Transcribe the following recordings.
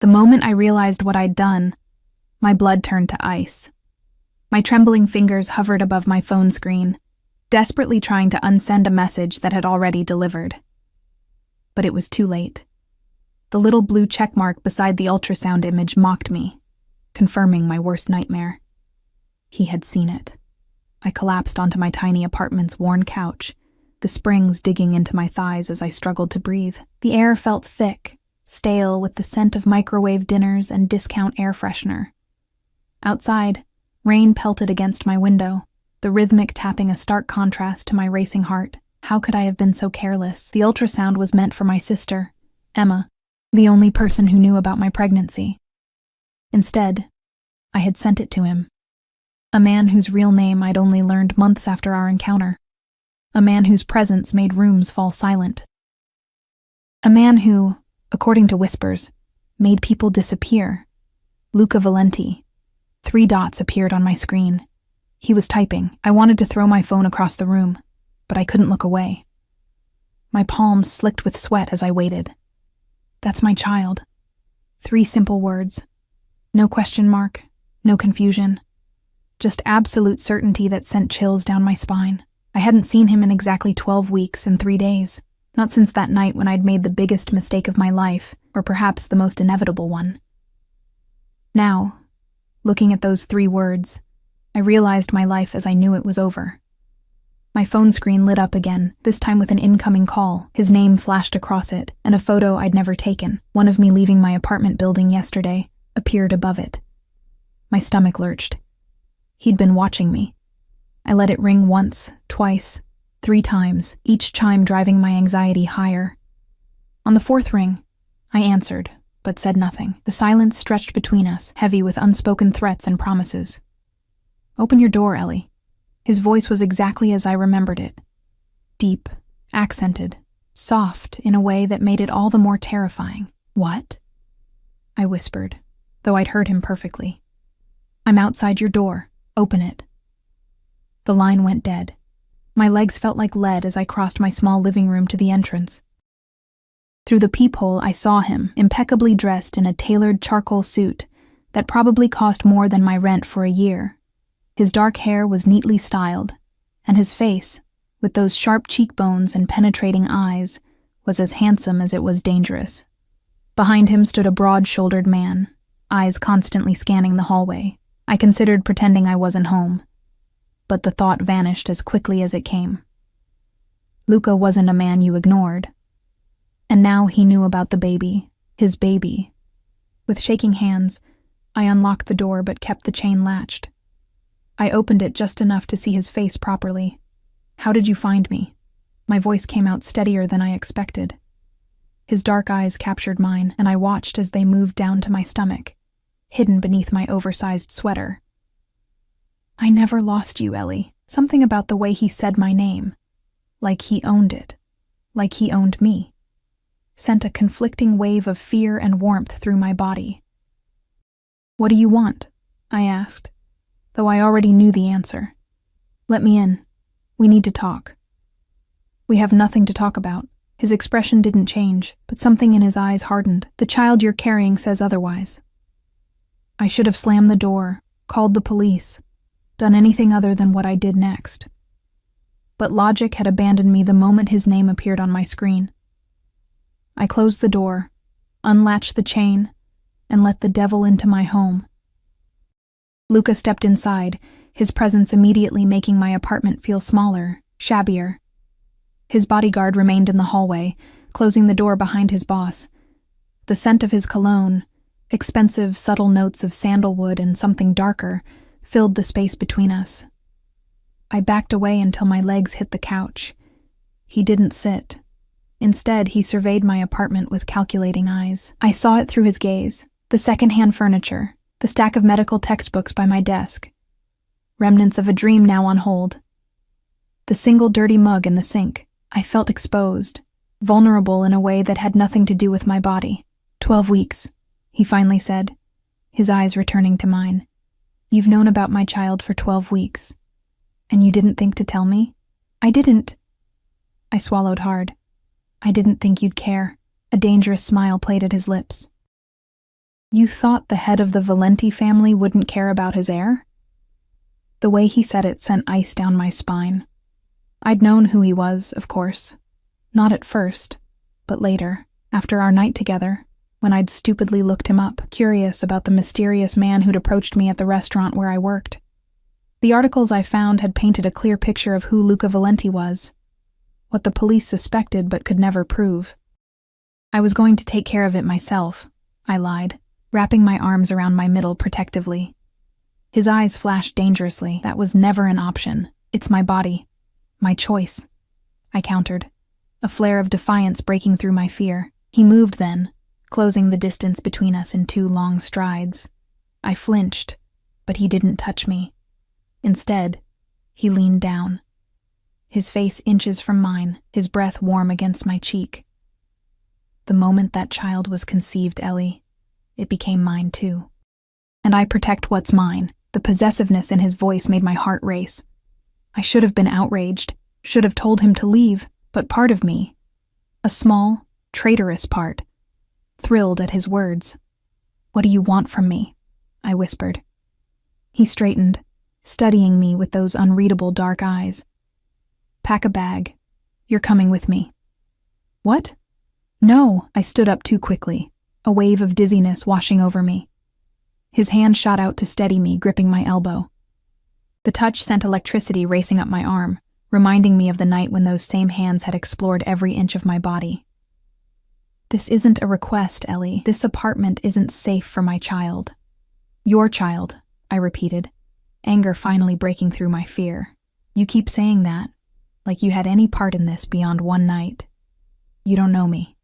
The moment I realized what I'd done, my blood turned to ice. My trembling fingers hovered above my phone screen, desperately trying to unsend a message that had already delivered. But it was too late. The little blue checkmark beside the ultrasound image mocked me, confirming my worst nightmare. He had seen it. I collapsed onto my tiny apartment's worn couch, the springs digging into my thighs as I struggled to breathe. The air felt thick, stale with the scent of microwave dinners and discount air freshener. Outside, rain pelted against my window, the rhythmic tapping a stark contrast to my racing heart. How could I have been so careless? The ultrasound was meant for my sister, Emma, the only person who knew about my pregnancy. Instead, I had sent it to him. A man whose real name I'd only learned months after our encounter. A man whose presence made rooms fall silent. A man who, according to whispers, made people disappear. Luca Valenti. 3 dots appeared on my screen. He was typing. I wanted to throw my phone across the room, but I couldn't look away. My palms slicked with sweat as I waited. That's my child. 3 simple words. No question mark, no confusion. Just absolute certainty that sent chills down my spine. I hadn't seen him in exactly 12 weeks and 3 days. Not since that night when I'd made the biggest mistake of my life, or perhaps the most inevitable one. Now, looking at those 3 words, I realized my life as I knew it was over. My phone screen lit up again, this time with an incoming call. His name flashed across it, and a photo I'd never taken, one of me leaving my apartment building yesterday, appeared above it. My stomach lurched. He'd been watching me. I let it ring once, twice, 3 times, each chime driving my anxiety higher. On the 4th ring, I answered, but said nothing. The silence stretched between us, heavy with unspoken threats and promises. "Open your door, Ellie." His voice was exactly as I remembered it. Deep, accented, soft in a way that made it all the more terrifying. "What?" I whispered, though I'd heard him perfectly. "I'm outside your door. Open it." The line went dead. My legs felt like lead as I crossed my small living room to the entrance. Through the peephole, I saw him, impeccably dressed in a tailored charcoal suit that probably cost more than my rent for a year. His dark hair was neatly styled, and his face, with those sharp cheekbones and penetrating eyes, was as handsome as it was dangerous. Behind him stood a broad-shouldered man, eyes constantly scanning the hallway. I considered pretending I wasn't home, but the thought vanished as quickly as it came. Luca wasn't a man you ignored. And now he knew about the baby, his baby. With shaking hands, I unlocked the door but kept the chain latched. I opened it just enough to see his face properly. "How did you find me?" My voice came out steadier than I expected. His dark eyes captured mine, and I watched as they moved down to my stomach, hidden beneath my oversized sweater. "I never lost you, Ellie." Something about the way he said my name, like he owned it, like he owned me, sent a conflicting wave of fear and warmth through my body. "What do you want?" I asked, though I already knew the answer. "Let me in. We need to talk." "We have nothing to talk about." His expression didn't change, but something in his eyes hardened. "The child you're carrying says otherwise." I should have slammed the door, called the police, done anything other than what I did next. But logic had abandoned me the moment his name appeared on my screen. I closed the door, unlatched the chain, and let the devil into my home. Luca stepped inside, his presence immediately making my apartment feel smaller, shabbier. His bodyguard remained in the hallway, closing the door behind his boss. The scent of his cologne, expensive, subtle notes of sandalwood and something darker, filled the space between us. I backed away until my legs hit the couch. He didn't sit. Instead, he surveyed my apartment with calculating eyes. I saw it through his gaze, the second-hand furniture, the stack of medical textbooks by my desk. Remnants of a dream now on hold. The single dirty mug in the sink. I felt exposed, vulnerable in a way that had nothing to do with my body. 12 weeks, he finally said, his eyes returning to mine. "You've known about my child for 12 weeks. And you didn't think to tell me?" "I didn't." I swallowed hard. "I didn't think you'd care." A dangerous smile played at his lips. You thought the head of the Valenti family wouldn't care about his heir? The way he said it sent ice down my spine. I'd known who he was, of course. Not at first, but later, after our night together, when I'd stupidly looked him up, curious about the mysterious man who'd approached me at the restaurant where I worked. The articles I found had painted a clear picture of who Luca Valenti was, what the police suspected but could never prove. I was going to take care of it myself, I lied, wrapping my arms around my middle protectively. His eyes flashed dangerously. That was never an option. It's my body. My choice, I countered, a flare of defiance breaking through my fear. He moved then, closing the distance between us in 2 long strides. I flinched, but he didn't touch me. Instead, he leaned down, his face inches from mine, his breath warm against my cheek. The moment that child was conceived, Ellie, it became mine too. And I protect what's mine. The possessiveness in his voice made my heart race. I should have been outraged, should have told him to leave, but part of me, a small, traitorous part, thrilled at his words. "What do you want from me?" I whispered. He straightened, studying me with those unreadable dark eyes. "Pack a bag. You're coming with me." "What?" "No," I stood up too quickly, a wave of dizziness washing over me. His hand shot out to steady me, gripping my elbow. The touch sent electricity racing up my arm, reminding me of the night when those same hands had explored every inch of my body. "This isn't a request, Ellie. This apartment isn't safe for my child." "Your child," I repeated, anger finally breaking through my fear. "You keep saying that, like you had any part in this beyond one night. You don't know me.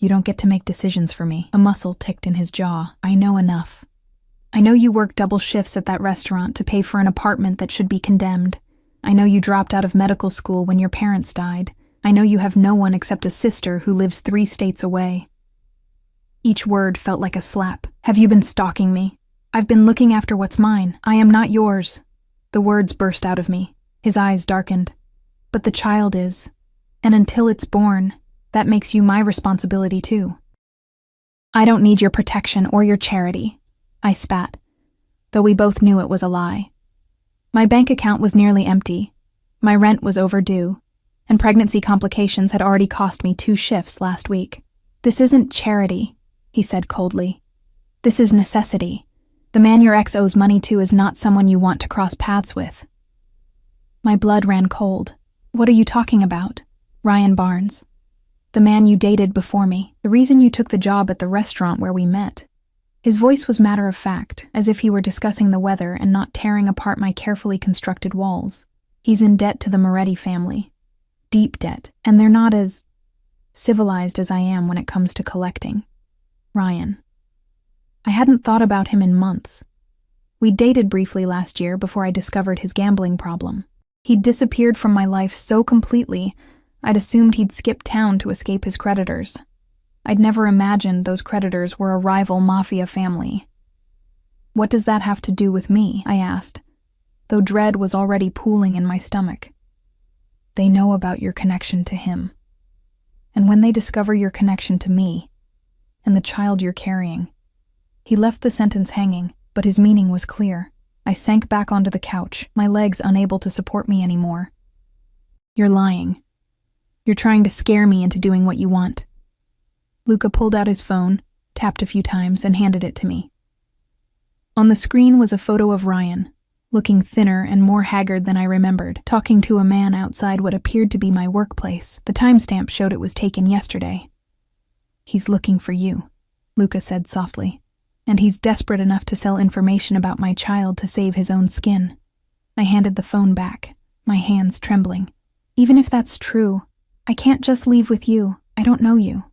You don't get to make decisions for me." A muscle ticked in his jaw. "I know enough. I know you worked double shifts at that restaurant to pay for an apartment that should be condemned. I know you dropped out of medical school when your parents died. I know you have no one except a sister who lives 3 states away." Each word felt like a slap. "Have you been stalking me? I've been looking after what's mine. I am not yours." The words burst out of me. His eyes darkened. "But the child is. And until it's born, that makes you my responsibility too." "I don't need your protection or your charity," I spat, though we both knew it was a lie. My bank account was nearly empty, my rent was overdue, and pregnancy complications had already cost me 2 shifts last week. "This isn't charity," he said coldly. "This is necessity. The man your ex owes money to is not someone you want to cross paths with." My blood ran cold. "What are you talking about?" "Ryan Barnes. The man you dated before me. The reason you took the job at the restaurant where we met." His voice was matter-of-fact, as if he were discussing the weather and not tearing apart my carefully constructed walls. "He's in debt to the Moretti family. Deep debt, and they're not as civilized as I am when it comes to collecting. Ryan. I hadn't thought about him in months. We dated briefly last year before I discovered his gambling problem. He'd disappeared from my life so completely, I'd assumed he'd skipped town to escape his creditors. I'd never imagined those creditors were a rival Mafia family. "What does that have to do with me?" I asked, though dread was already pooling in my stomach. "They know about your connection to him. And when they discover your connection to me, and the child you're carrying..." He left the sentence hanging, but his meaning was clear. I sank back onto the couch, my legs unable to support me anymore. "You're lying. You're trying to scare me into doing what you want." Luca pulled out his phone, tapped a few times, and handed it to me. On the screen was a photo of Ryan, looking thinner and more haggard than I remembered, talking to a man outside what appeared to be my workplace. The timestamp showed it was taken yesterday. "He's looking for you," Luca said softly, "and he's desperate enough to sell information about my child to save his own skin." I handed the phone back, my hands trembling. "Even if that's true, I can't just leave with you. I don't know you."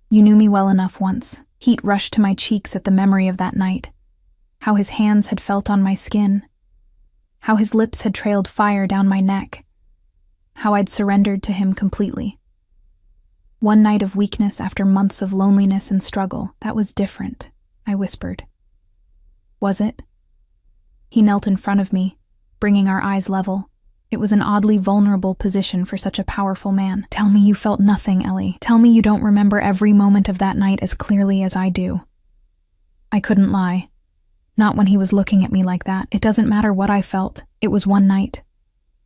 "You knew me well enough once." Heat rushed to my cheeks at the memory of that night. How his hands had felt on my skin. How his lips had trailed fire down my neck. How I'd surrendered to him completely. One night of weakness after months of loneliness and struggle. "That was different," I whispered. "Was it?" He knelt in front of me, bringing our eyes level. It was an oddly vulnerable position for such a powerful man. "Tell me you felt nothing, Ellie. Tell me you don't remember every moment of that night as clearly as I do." I couldn't lie. Not when he was looking at me like that. It doesn't matter what I felt. It was one night.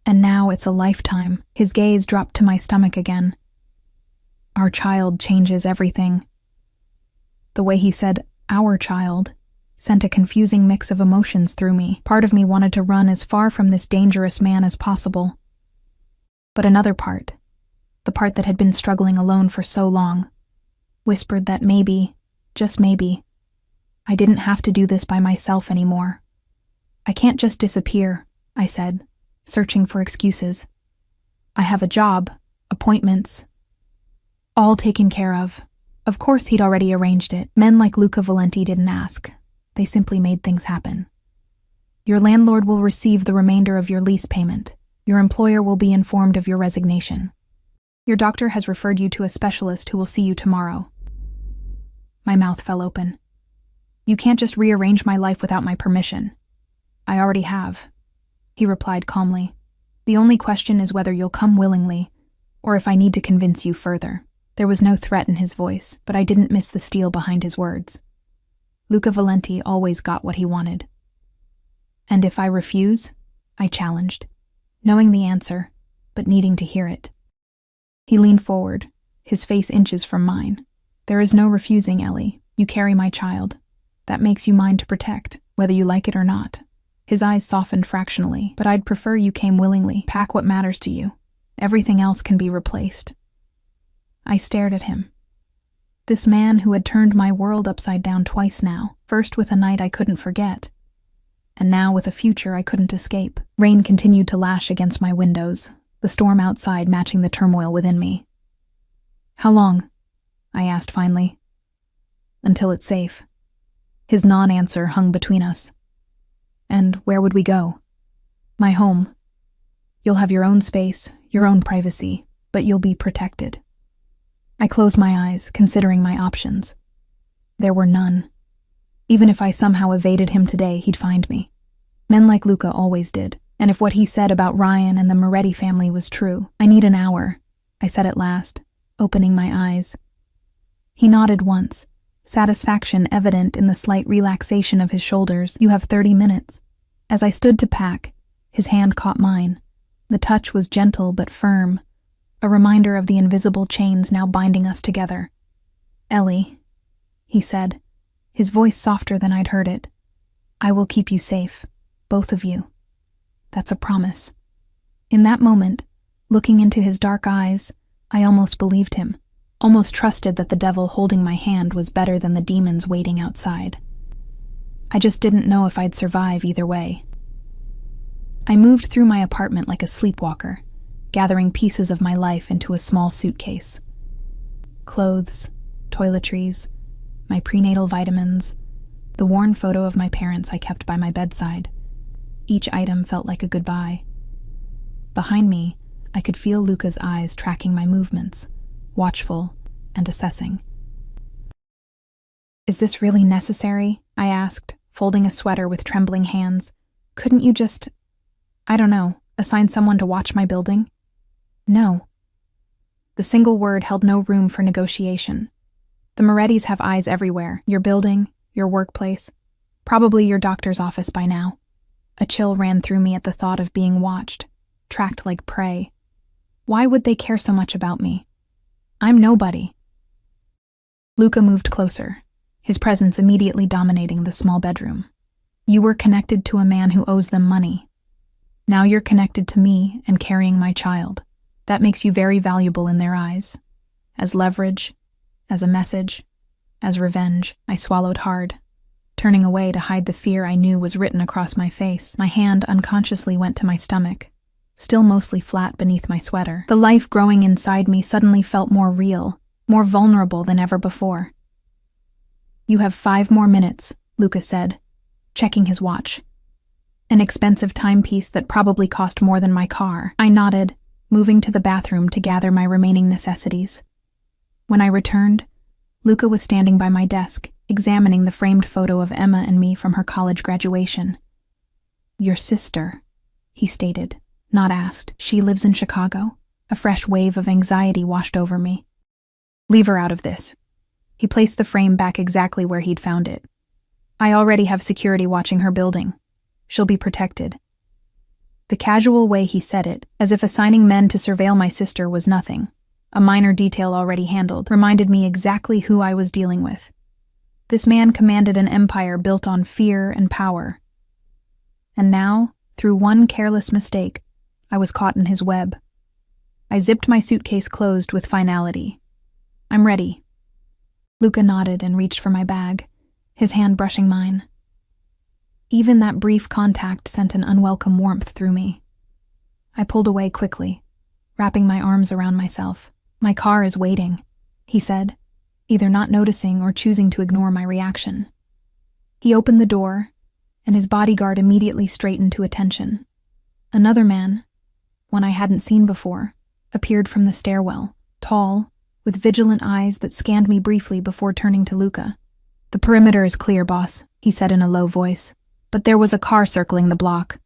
And now it's a lifetime. His gaze dropped to my stomach again. Our child changes everything. The way he said, our child, sent a confusing mix of emotions through me. Part of me wanted to run as far from this dangerous man as possible. But another part, the part that had been struggling alone for so long, whispered that maybe, just maybe, I didn't have to do this by myself anymore. I can't just disappear, I said, searching for excuses. I have a job, appointments, all taken care of. Of course he'd already arranged it. Men like Luca Valenti didn't ask. They simply made things happen. Your landlord will receive the remainder of your lease payment. Your employer will be informed of your resignation. Your doctor has referred you to a specialist who will see you tomorrow. My mouth fell open. You can't just rearrange my life without my permission. I already have, he replied calmly. The only question is whether you'll come willingly, or if I need to convince you further. There was no threat in his voice, but I didn't miss the steel behind his words. Luca Valenti always got what he wanted. And if I refuse? I challenged, knowing the answer, but needing to hear it. He leaned forward, his face inches from mine. There is no refusing, Ellie. You carry my child. That makes you mine to protect, whether you like it or not. His eyes softened fractionally, but I'd prefer you came willingly. Pack what matters to you. Everything else can be replaced. I stared at him. This man who had turned my world upside down twice now, first with a night I couldn't forget, and now with a future I couldn't escape. Rain continued to lash against my windows, the storm outside matching the turmoil within me. How long? I asked finally. Until it's safe. His non-answer hung between us. And where would we go? My home. You'll have your own space, your own privacy, but you'll be protected. I closed my eyes, considering my options. There were none. Even if I somehow evaded him today, he'd find me. Men like Luca always did, and if what he said about Ryan and the Moretti family was true, I need an hour, I said at last, opening my eyes. He nodded once, satisfaction evident in the slight relaxation of his shoulders. You have 30 minutes. As I stood to pack, his hand caught mine. The touch was gentle but firm, a reminder of the invisible chains now binding us together. Ellie, he said, his voice softer than I'd heard it. I will keep you safe, both of you. That's a promise. In that moment, looking into his dark eyes, I almost believed him. Almost trusted that the devil holding my hand was better than the demons waiting outside. I just didn't know if I'd survive either way. I moved through my apartment like a sleepwalker, gathering pieces of my life into a small suitcase. Clothes, toiletries, my prenatal vitamins, the worn photo of my parents I kept by my bedside. Each item felt like a goodbye. Behind me, I could feel Luca's eyes tracking my movements, watchful and assessing. Is this really necessary? I asked, folding a sweater with trembling hands. Couldn't you just, assign someone to watch my building? No. The single word held no room for negotiation. The Morettis have eyes everywhere, your building, your workplace, probably your doctor's office by now. A chill ran through me at the thought of being watched, tracked like prey. Why would they care so much about me? I'm nobody. Luca moved closer, his presence immediately dominating the small bedroom. You were connected to a man who owes them money. Now you're connected to me and carrying my child. That makes you very valuable in their eyes. As leverage, as a message, as revenge. I swallowed hard, turning away to hide the fear I knew was written across my face. My hand unconsciously went to my stomach, still mostly flat beneath my sweater. The life growing inside me suddenly felt more real, more vulnerable than ever before. You have 5 more minutes, Luca said, checking his watch. An expensive timepiece that probably cost more than my car. I nodded, moving to the bathroom to gather my remaining necessities. When I returned, Luca was standing by my desk, examining the framed photo of Emma and me from her college graduation. Your sister, he stated, not asked. She lives in Chicago. A fresh wave of anxiety washed over me. Leave her out of this. He placed the frame back exactly where he'd found it. I already have security watching her building. She'll be protected. The casual way he said it, as if assigning men to surveil my sister was nothing, a minor detail already handled, reminded me exactly who I was dealing with. This man commanded an empire built on fear and power. And now, through one careless mistake, I was caught in his web. I zipped my suitcase closed with finality. I'm ready. Luca nodded and reached for my bag, his hand brushing mine. Even that brief contact sent an unwelcome warmth through me. I pulled away quickly, wrapping my arms around myself. My car is waiting, he said, either not noticing or choosing to ignore my reaction. He opened the door, and his bodyguard immediately straightened to attention. Another man, one I hadn't seen before, appeared from the stairwell, tall, with vigilant eyes that scanned me briefly before turning to Luca. The perimeter is clear, boss, he said in a low voice. But there was a car circling the block.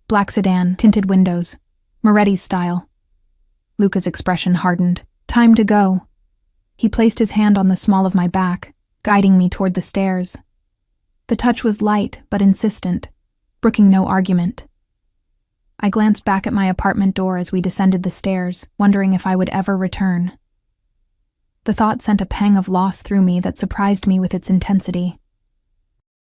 Black sedan, tinted windows, Moretti's style. Luca's expression hardened. Time to go. He placed his hand on the small of my back, guiding me toward the stairs. The touch was light but insistent, brooking no argument. I glanced back at my apartment door as we descended the stairs, wondering if I would ever return. The thought sent a pang of loss through me that surprised me with its intensity.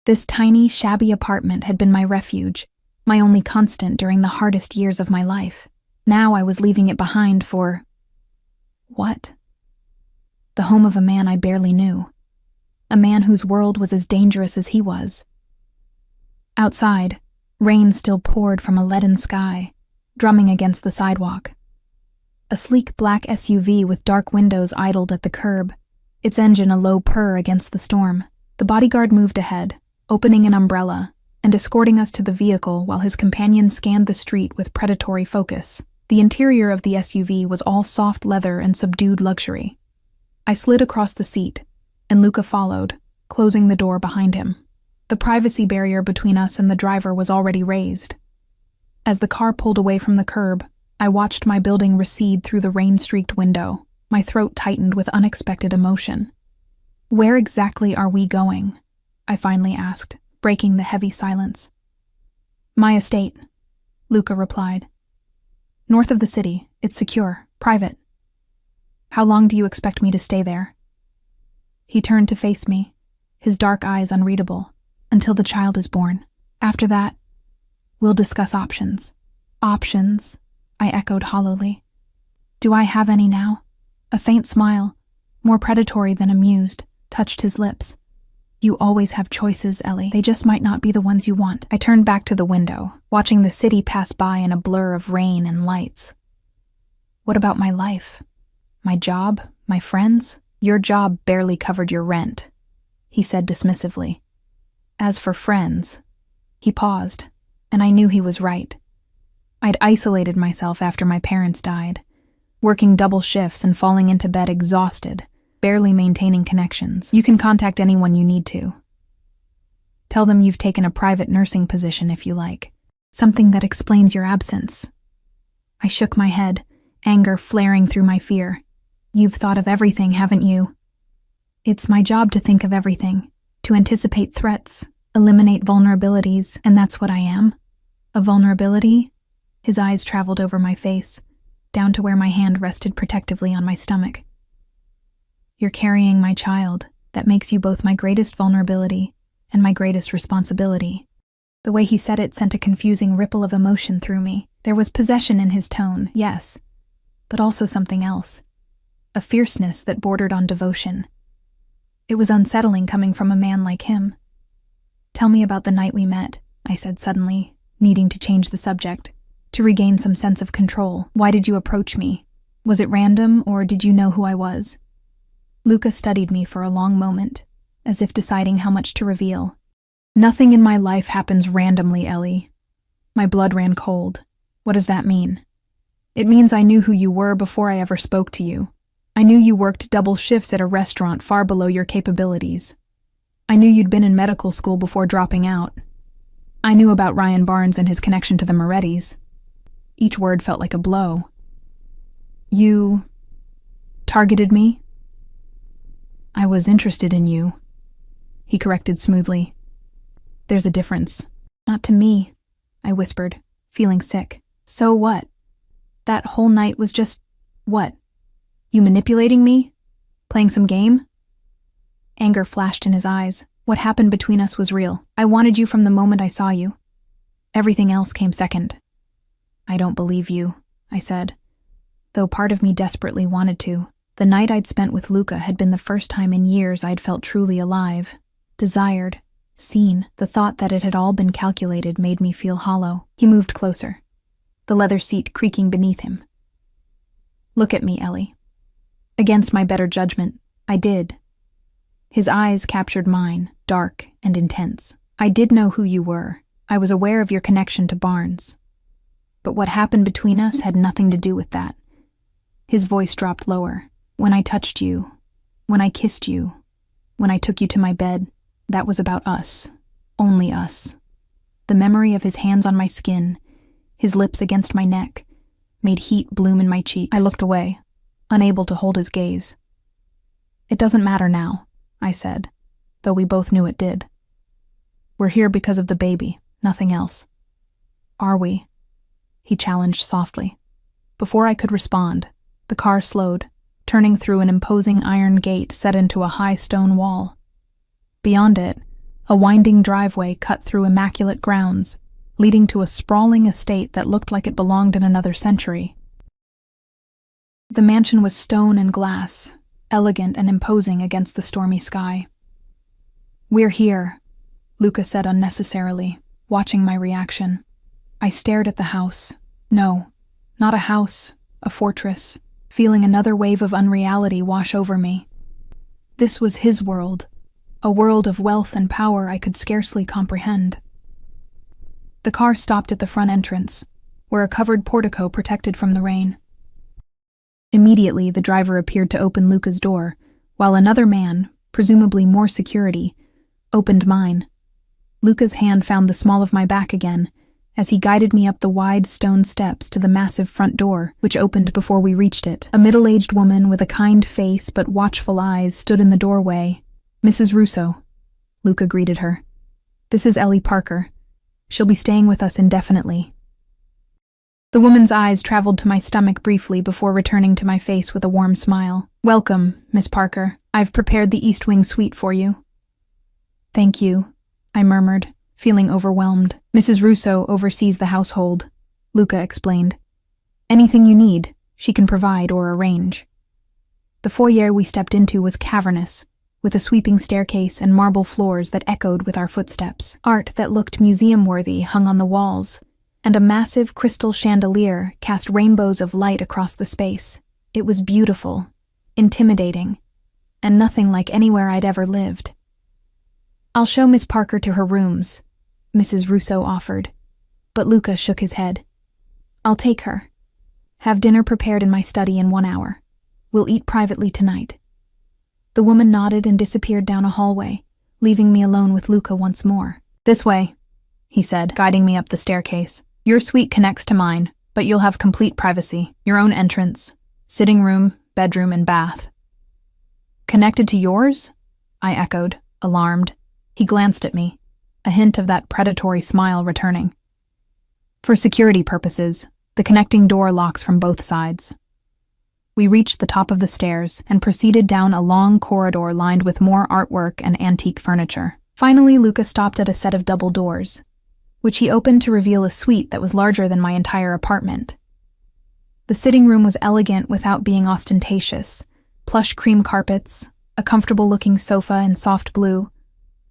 This tiny, shabby apartment had been my refuge, my only constant during the hardest years of my life. Now I was leaving it behind for... what? The home of a man I barely knew. A man whose world was as dangerous as he was. Outside, rain still poured from a leaden sky, drumming against the sidewalk. A sleek black SUV with dark windows idled at the curb, its engine a low purr against the storm. The bodyguard moved ahead, opening an umbrella and escorting us to the vehicle while his companion scanned the street with predatory focus. The interior of the SUV was all soft leather and subdued luxury. I slid across the seat, and Luca followed, closing the door behind him. The privacy barrier between us and the driver was already raised. As the car pulled away from the curb, I watched my building recede through the rain-streaked window. My throat tightened with unexpected emotion. Where exactly are we going? I finally asked, breaking the heavy silence. My estate, Luca replied. North of the city, it's secure, private. How long do you expect me to stay there? He turned to face me, his dark eyes unreadable. Until the child is born. After that, we'll discuss options. Options, I echoed hollowly. Do I have any now? A faint smile, more predatory than amused, touched his lips. You always have choices, Ellie. They just might not be the ones you want. I turned back to the window, watching the city pass by in a blur of rain and lights. What about my life? My job? My friends? Your job barely covered your rent, he said dismissively. As for friends, he paused, and I knew he was right. I'd isolated myself after my parents died, working double shifts and falling into bed exhausted, barely maintaining connections. You can contact anyone you need to. Tell them you've taken a private nursing position if you like, something that explains your absence. I shook my head, anger flaring through my fear. You've thought of everything, haven't you? It's my job to think of everything, to anticipate threats, eliminate vulnerabilities, and that's what I am. A vulnerability? His eyes traveled over my face, down to where my hand rested protectively on my stomach. You're carrying my child. That makes you both my greatest vulnerability and my greatest responsibility. The way he said it sent a confusing ripple of emotion through me. There was possession in his tone, yes, but also something else. A fierceness that bordered on devotion. It was unsettling coming from a man like him. Tell me about the night we met, I said suddenly, needing to change the subject, to regain some sense of control. Why did you approach me? Was it random, or did you know who I was? Luca studied me for a long moment, as if deciding how much to reveal. Nothing in my life happens randomly, Ellie. My blood ran cold. What does that mean? It means I knew who you were before I ever spoke to you. I knew you worked double shifts at a restaurant far below your capabilities. I knew you'd been in medical school before dropping out. I knew about Ryan Barnes and his connection to the Morettis. Each word felt like a blow. You targeted me? I was interested in you, he corrected smoothly. There's a difference. Not to me, I whispered, feeling sick. So what? That whole night was just… what? You manipulating me? Playing some game? Anger flashed in his eyes. What happened between us was real. I wanted you from the moment I saw you. Everything else came second. I don't believe you, I said, though part of me desperately wanted to. The night I'd spent with Luca had been the first time in years I'd felt truly alive, desired, seen. The thought that it had all been calculated made me feel hollow. He moved closer, the leather seat creaking beneath him. Look at me, Ellie. Against my better judgment, I did. His eyes captured mine, dark and intense. I did know who you were. I was aware of your connection to Barnes. But what happened between us had nothing to do with that. His voice dropped lower. When I touched you, when I kissed you, when I took you to my bed, that was about us. Only us. The memory of his hands on my skin, his lips against my neck, made heat bloom in my cheeks. I looked away, unable to hold his gaze. It doesn't matter now, I said, though we both knew it did. We're here because of the baby, nothing else. Are we? He challenged softly. Before I could respond, the car slowed, turning through an imposing iron gate set into a high stone wall. Beyond it, a winding driveway cut through immaculate grounds, leading to a sprawling estate that looked like it belonged in another century. The mansion was stone and glass, elegant and imposing against the stormy sky. We're here, Luca said unnecessarily, watching my reaction. I stared at the house. No, not a house, a fortress, feeling another wave of unreality wash over me. This was his world, a world of wealth and power I could scarcely comprehend. The car stopped at the front entrance, where a covered portico protected from the rain. Immediately, the driver appeared to open Luca's door, while another man, presumably more security, opened mine. Luca's hand found the small of my back again, as he guided me up the wide stone steps to the massive front door, which opened before we reached it. A middle-aged woman with a kind face but watchful eyes stood in the doorway. Mrs. Russo, Luca greeted her. This is Ellie Parker. She'll be staying with us indefinitely. The woman's eyes traveled to my stomach briefly before returning to my face with a warm smile. Welcome, Miss Parker. I've prepared the East Wing suite for you. Thank you, I murmured, feeling overwhelmed. Mrs. Russo oversees the household, Luca explained. Anything you need, she can provide or arrange. The foyer we stepped into was cavernous, with a sweeping staircase and marble floors that echoed with our footsteps. Art that looked museum-worthy hung on the walls, and a massive crystal chandelier cast rainbows of light across the space. It was beautiful, intimidating, and nothing like anywhere I'd ever lived. I'll show Miss Parker to her rooms, Mrs. Russo offered, but Luca shook his head. I'll take her. Have dinner prepared in my study in 1 hour. We'll eat privately tonight. The woman nodded and disappeared down a hallway, leaving me alone with Luca once more. This way, he said, guiding me up the staircase. Your suite connects to mine, but you'll have complete privacy, your own entrance, sitting room, bedroom, and bath. Connected to yours? I echoed, alarmed. He glanced at me, a hint of that predatory smile returning. For security purposes, the connecting door locks from both sides. We reached the top of the stairs and proceeded down a long corridor lined with more artwork and antique furniture. Finally, Luca stopped at a set of double doors, which he opened to reveal a suite that was larger than my entire apartment. The sitting room was elegant without being ostentatious. Plush cream carpets, a comfortable-looking sofa in soft blue,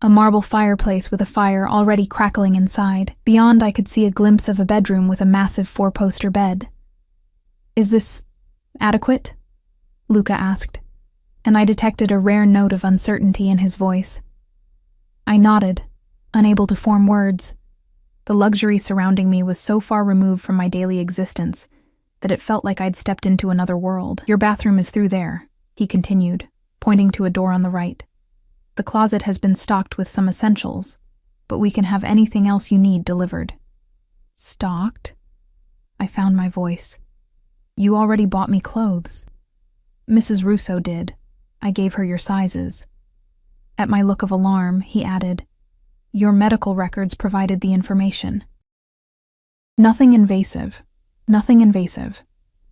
a marble fireplace with a fire already crackling inside. Beyond, I could see a glimpse of a bedroom with a massive 4-poster bed. Is this adequate? Luca asked, and I detected a rare note of uncertainty in his voice. I nodded, unable to form words. The luxury surrounding me was so far removed from my daily existence that it felt like I'd stepped into another world. Your bathroom is through there, he continued, pointing to a door on the right. The closet has been stocked with some essentials, but we can have anything else you need delivered. Stocked? I found my voice. You already bought me clothes. Mrs. Russo did. I gave her your sizes. At my look of alarm, he added, Your medical records provided the information. Nothing invasive. Nothing invasive.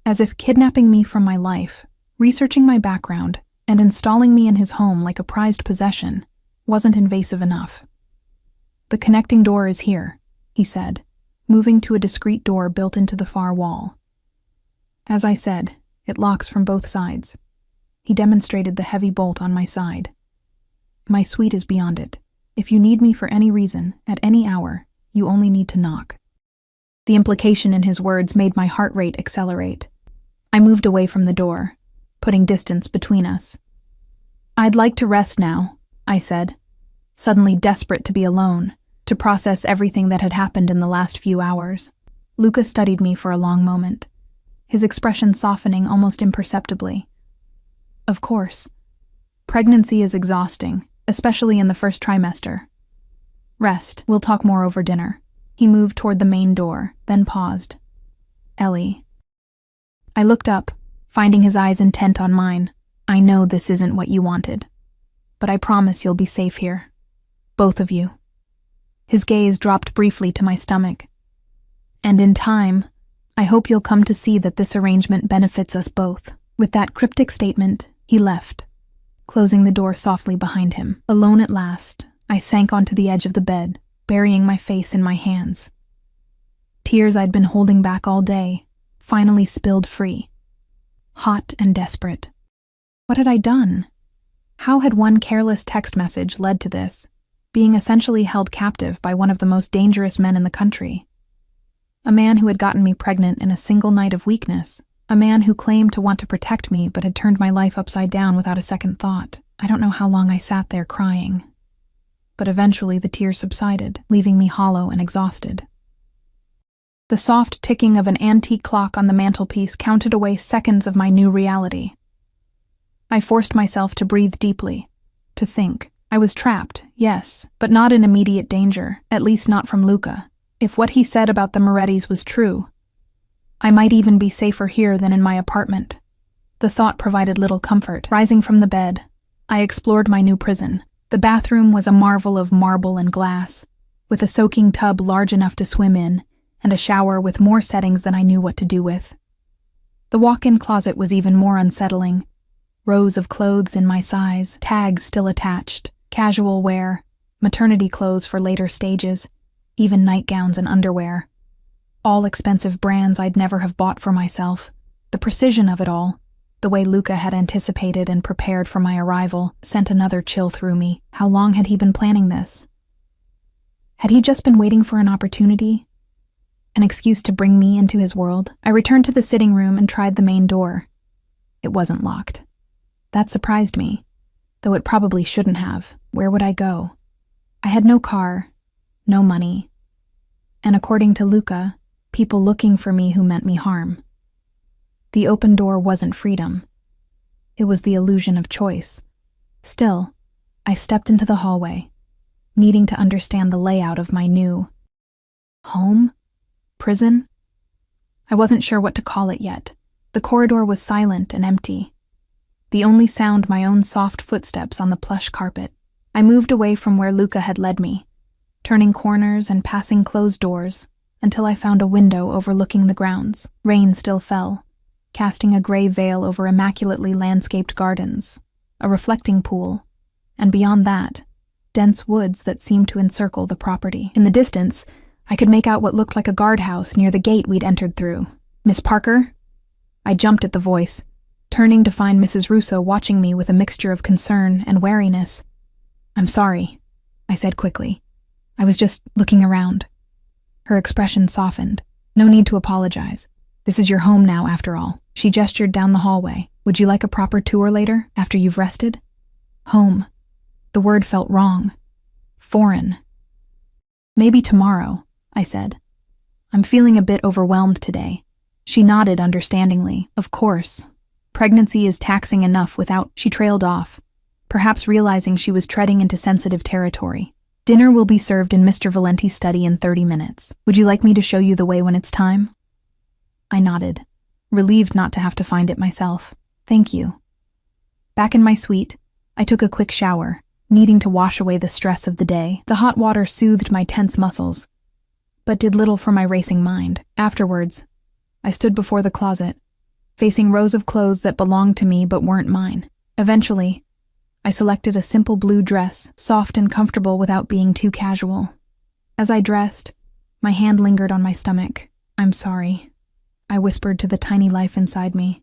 As if kidnapping me from my life, researching my background, and installing me in his home like a prized possession wasn't invasive enough. The connecting door is here, he said, moving to a discreet door built into the far wall. As I said, it locks from both sides. He demonstrated the heavy bolt on my side. My suite is beyond it. If you need me for any reason, at any hour, you only need to knock. The implication in his words made my heart rate accelerate. I moved away from the door, putting distance between us. I'd like to rest now, I said, suddenly desperate to be alone, to process everything that had happened in the last few hours. Luca studied me for a long moment, his expression softening almost imperceptibly. Of course. Pregnancy is exhausting, especially in the first trimester. Rest, we'll talk more over dinner. He moved toward the main door, then paused. Ellie. I looked up, finding his eyes intent on mine. I know this isn't what you wanted, but I promise you'll be safe here. Both of you. His gaze dropped briefly to my stomach. And in time, I hope you'll come to see that this arrangement benefits us both. With that cryptic statement, he left, closing the door softly behind him. Alone at last, I sank onto the edge of the bed, burying my face in my hands. Tears I'd been holding back all day finally spilled free, hot and desperate. What had I done? How had one careless text message led to this, being essentially held captive by one of the most dangerous men in the country? A man who had gotten me pregnant in a single night of weakness, a man who claimed to want to protect me but had turned my life upside down without a second thought. I don't know how long I sat there crying, but eventually the tears subsided, leaving me hollow and exhausted. The soft ticking of an antique clock on the mantelpiece counted away seconds of my new reality. I forced myself to breathe deeply, to think. I was trapped, yes, but not in immediate danger, at least not from Luca. If what he said about the Morettis was true, I might even be safer here than in my apartment. The thought provided little comfort. Rising from the bed, I explored my new prison. The bathroom was a marvel of marble and glass, with a soaking tub large enough to swim in, and a shower with more settings than I knew what to do with. The walk-in closet was even more unsettling. Rows of clothes in my size, tags still attached, casual wear, maternity clothes for later stages, even nightgowns and underwear. All expensive brands I'd never have bought for myself. The precision of it all, the way Luca had anticipated and prepared for my arrival, sent another chill through me. How long had he been planning this? Had he just been waiting for an opportunity? An excuse to bring me into his world? I returned to the sitting room and tried the main door. It wasn't locked. That surprised me, though it probably shouldn't have. Where would I go? I had no car, no money, and according to Luca, people looking for me who meant me harm. The open door wasn't freedom. It was the illusion of choice. Still, I stepped into the hallway, needing to understand the layout of my new home? Prison? I wasn't sure what to call it yet. The corridor was silent and empty. The only sound my own soft footsteps on the plush carpet. I moved away from where Luca had led me, turning corners and passing closed doors, until I found a window overlooking the grounds. Rain still fell, casting a gray veil over immaculately landscaped gardens, a reflecting pool, and beyond that, dense woods that seemed to encircle the property. In the distance, I could make out what looked like a guardhouse near the gate we'd entered through. "Miss Parker?" I jumped at the voice, turning to find Mrs. Russo watching me with a mixture of concern and wariness. "I'm sorry," I said quickly. "I was just looking around." Her expression softened. "No need to apologize. This is your home now, after all." She gestured down the hallway. "Would you like a proper tour later, after you've rested?" Home. The word felt wrong. Foreign. "Maybe tomorrow," I said. "I'm feeling a bit overwhelmed today." She nodded understandingly. "Of course. Pregnancy is taxing enough without—" She trailed off, perhaps realizing she was treading into sensitive territory. "Dinner will be served in Mr. Valenti's study in 30 minutes. Would you like me to show you the way when it's time?" I nodded, relieved not to have to find it myself. "Thank you." Back in my suite, I took a quick shower, needing to wash away the stress of the day. The hot water soothed my tense muscles, but did little for my racing mind. Afterwards, I stood before the closet, facing rows of clothes that belonged to me but weren't mine. Eventually, I selected a simple blue dress, soft and comfortable without being too casual. As I dressed, my hand lingered on my stomach. "I'm sorry," I whispered to the tiny life inside me.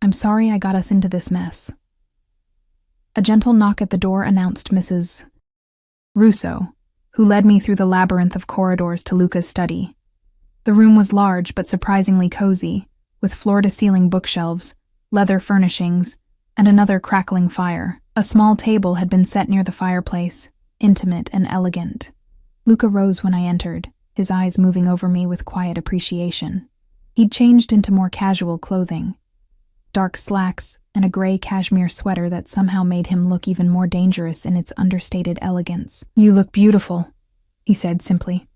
"I'm sorry I got us into this mess." A gentle knock at the door announced Mrs. Russo, who led me through the labyrinth of corridors to Luca's study. The room was large but surprisingly cozy, with floor-to-ceiling bookshelves, leather furnishings, and another crackling fire. A small table had been set near the fireplace, intimate and elegant. Luca rose when I entered, his eyes moving over me with quiet appreciation. He'd changed into more casual clothing, dark slacks and a gray cashmere sweater that somehow made him look even more dangerous in its understated elegance. "You look beautiful," he said simply.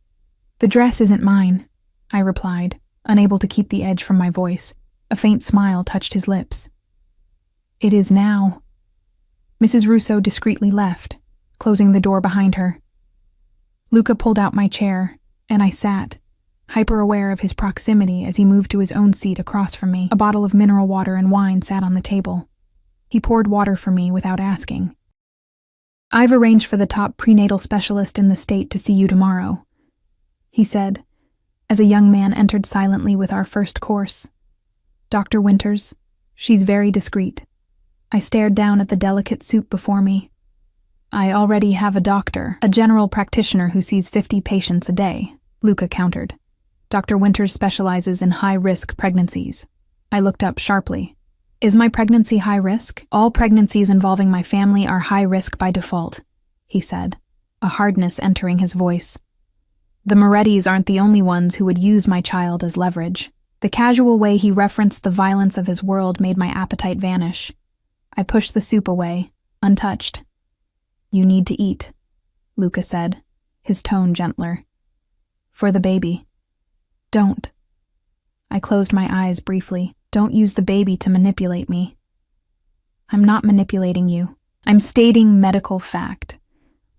"The dress isn't mine," I replied, unable to keep the edge from my voice. A faint smile touched his lips. "It is now." Mrs. Russo discreetly left, closing the door behind her. Luca pulled out my chair, and I sat, hyper-aware of his proximity as he moved to his own seat across from me. A bottle of mineral water and wine sat on the table. He poured water for me without asking. "I've arranged for the top prenatal specialist in the state to see you tomorrow," he said, as a young man entered silently with our first course. "Dr. Winters. She's very discreet." I stared down at the delicate soup before me. "I already have a doctor, a general practitioner who sees 50 patients a day," Luca countered. "Dr. Winters specializes in high-risk pregnancies." I looked up sharply. "Is my pregnancy high risk?" "All pregnancies involving my family are high risk by default," he said, a hardness entering his voice. "The Morettis aren't the only ones who would use my child as leverage." The casual way he referenced the violence of his world made my appetite vanish. I pushed the soup away, untouched. "You need to eat," Luca said, his tone gentler. "For the baby." "Don't." I closed my eyes briefly. "Don't use the baby to manipulate me." "I'm not manipulating you. I'm stating medical fact.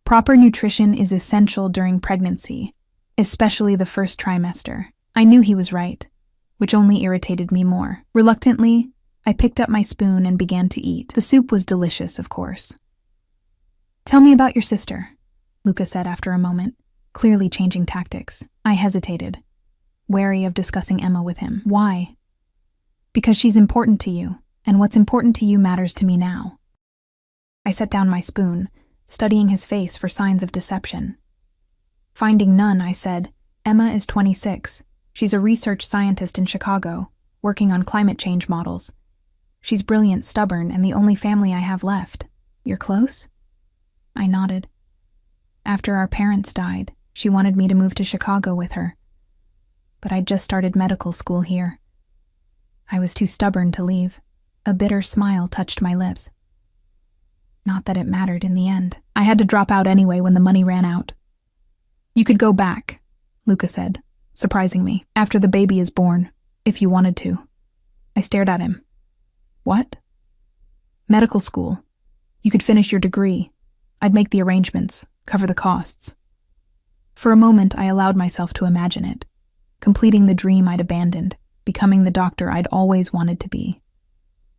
Proper nutrition is essential during pregnancy, especially the first trimester." I knew he was right, which only irritated me more. Reluctantly, I picked up my spoon and began to eat. The soup was delicious, of course. "Tell me about your sister," Luca said after a moment, clearly changing tactics. I hesitated, wary of discussing Emma with him. "Why?" "Because she's important to you, and what's important to you matters to me now." I set down my spoon, studying his face for signs of deception. Finding none, I said, "Emma is 26. She's a research scientist in Chicago, working on climate change models. She's brilliant, stubborn, and the only family I have left. You're close?" I nodded. "After our parents died, she wanted me to move to Chicago with her. But I'd just started medical school here. I was too stubborn to leave." A bitter smile touched my lips. Not that it mattered in the end. I had to drop out anyway when the money ran out. "You could go back," Luca said, surprising me, "after the baby is born, if you wanted to." I stared at him. "What?" "Medical school. You could finish your degree. I'd make the arrangements, cover the costs." For a moment, I allowed myself to imagine it, completing the dream I'd abandoned, becoming the doctor I'd always wanted to be.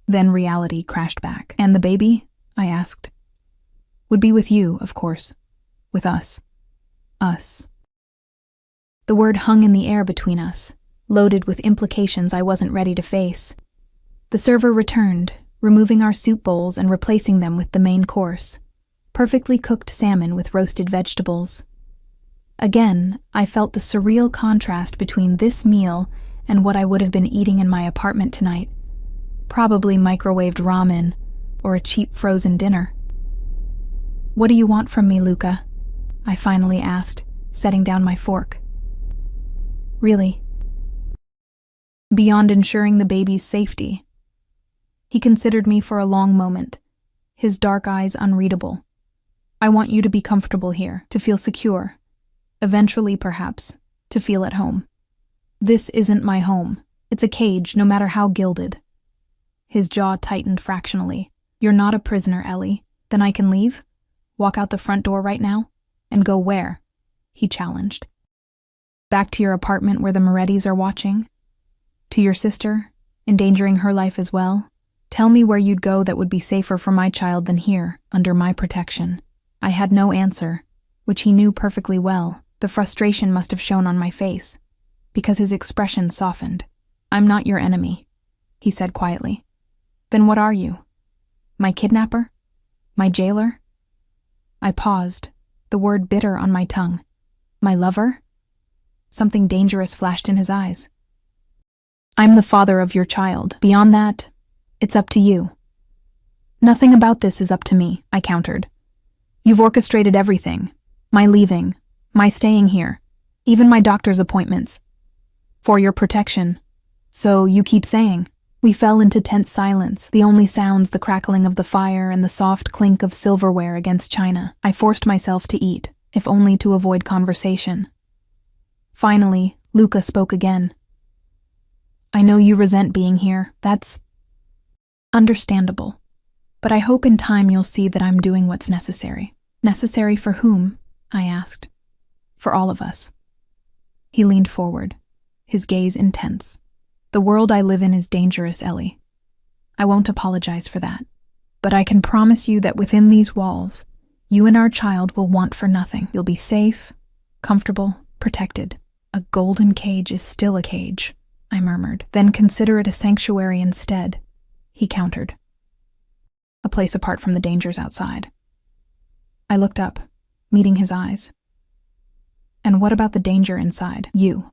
Then reality crashed back. "And the baby?" I asked. "Would be with you, of course. With us. Us." The word hung in the air between us, loaded with implications I wasn't ready to face. The server returned, removing our soup bowls and replacing them with the main course, perfectly cooked salmon with roasted vegetables. Again, I felt the surreal contrast between this meal and what I would have been eating in my apartment tonight. Probably microwaved ramen or a cheap frozen dinner. "What do you want from me, Luca?" I finally asked, setting down my fork. "Really?" "Beyond ensuring the baby's safety." He considered me for a long moment, his dark eyes unreadable. "I want you to be comfortable here, to feel secure. Eventually, perhaps, to feel at home. This isn't my home. It's a cage, no matter how gilded." His jaw tightened fractionally. "You're not a prisoner, Ellie. Then I can leave?" Walk out the front door right now? And go where? He challenged. Back to your apartment where the Morettis are watching? To your sister, endangering her life as well? Tell me where you'd go that would be safer for my child than here, under my protection. I had no answer, which he knew perfectly well. The frustration must have shown on my face, because his expression softened. I'm not your enemy, he said quietly. Then what are you? My kidnapper? My jailer? I paused, the word bitter on my tongue. My lover? Something dangerous flashed in his eyes. I'm the father of your child. Beyond that, it's up to you. Nothing about this is up to me, I countered. You've orchestrated everything. My leaving, my staying here, even my doctor's appointments. For your protection. So you keep saying. We fell into tense silence, the only sounds the crackling of the fire and the soft clink of silverware against china. I forced myself to eat, if only to avoid conversation. Finally, Luca spoke again. I know you resent being here. That's understandable. But I hope in time you'll see that I'm doing what's necessary. Necessary for whom? I asked. For all of us. He leaned forward, his gaze intense. The world I live in is dangerous, Ellie. I won't apologize for that. But I can promise you that within these walls, you and our child will want for nothing. You'll be safe, comfortable, protected. A golden cage is still a cage, I murmured. Then consider it a sanctuary instead, he countered. A place apart from the dangers outside. I looked up, meeting his eyes. And what about the danger inside? You.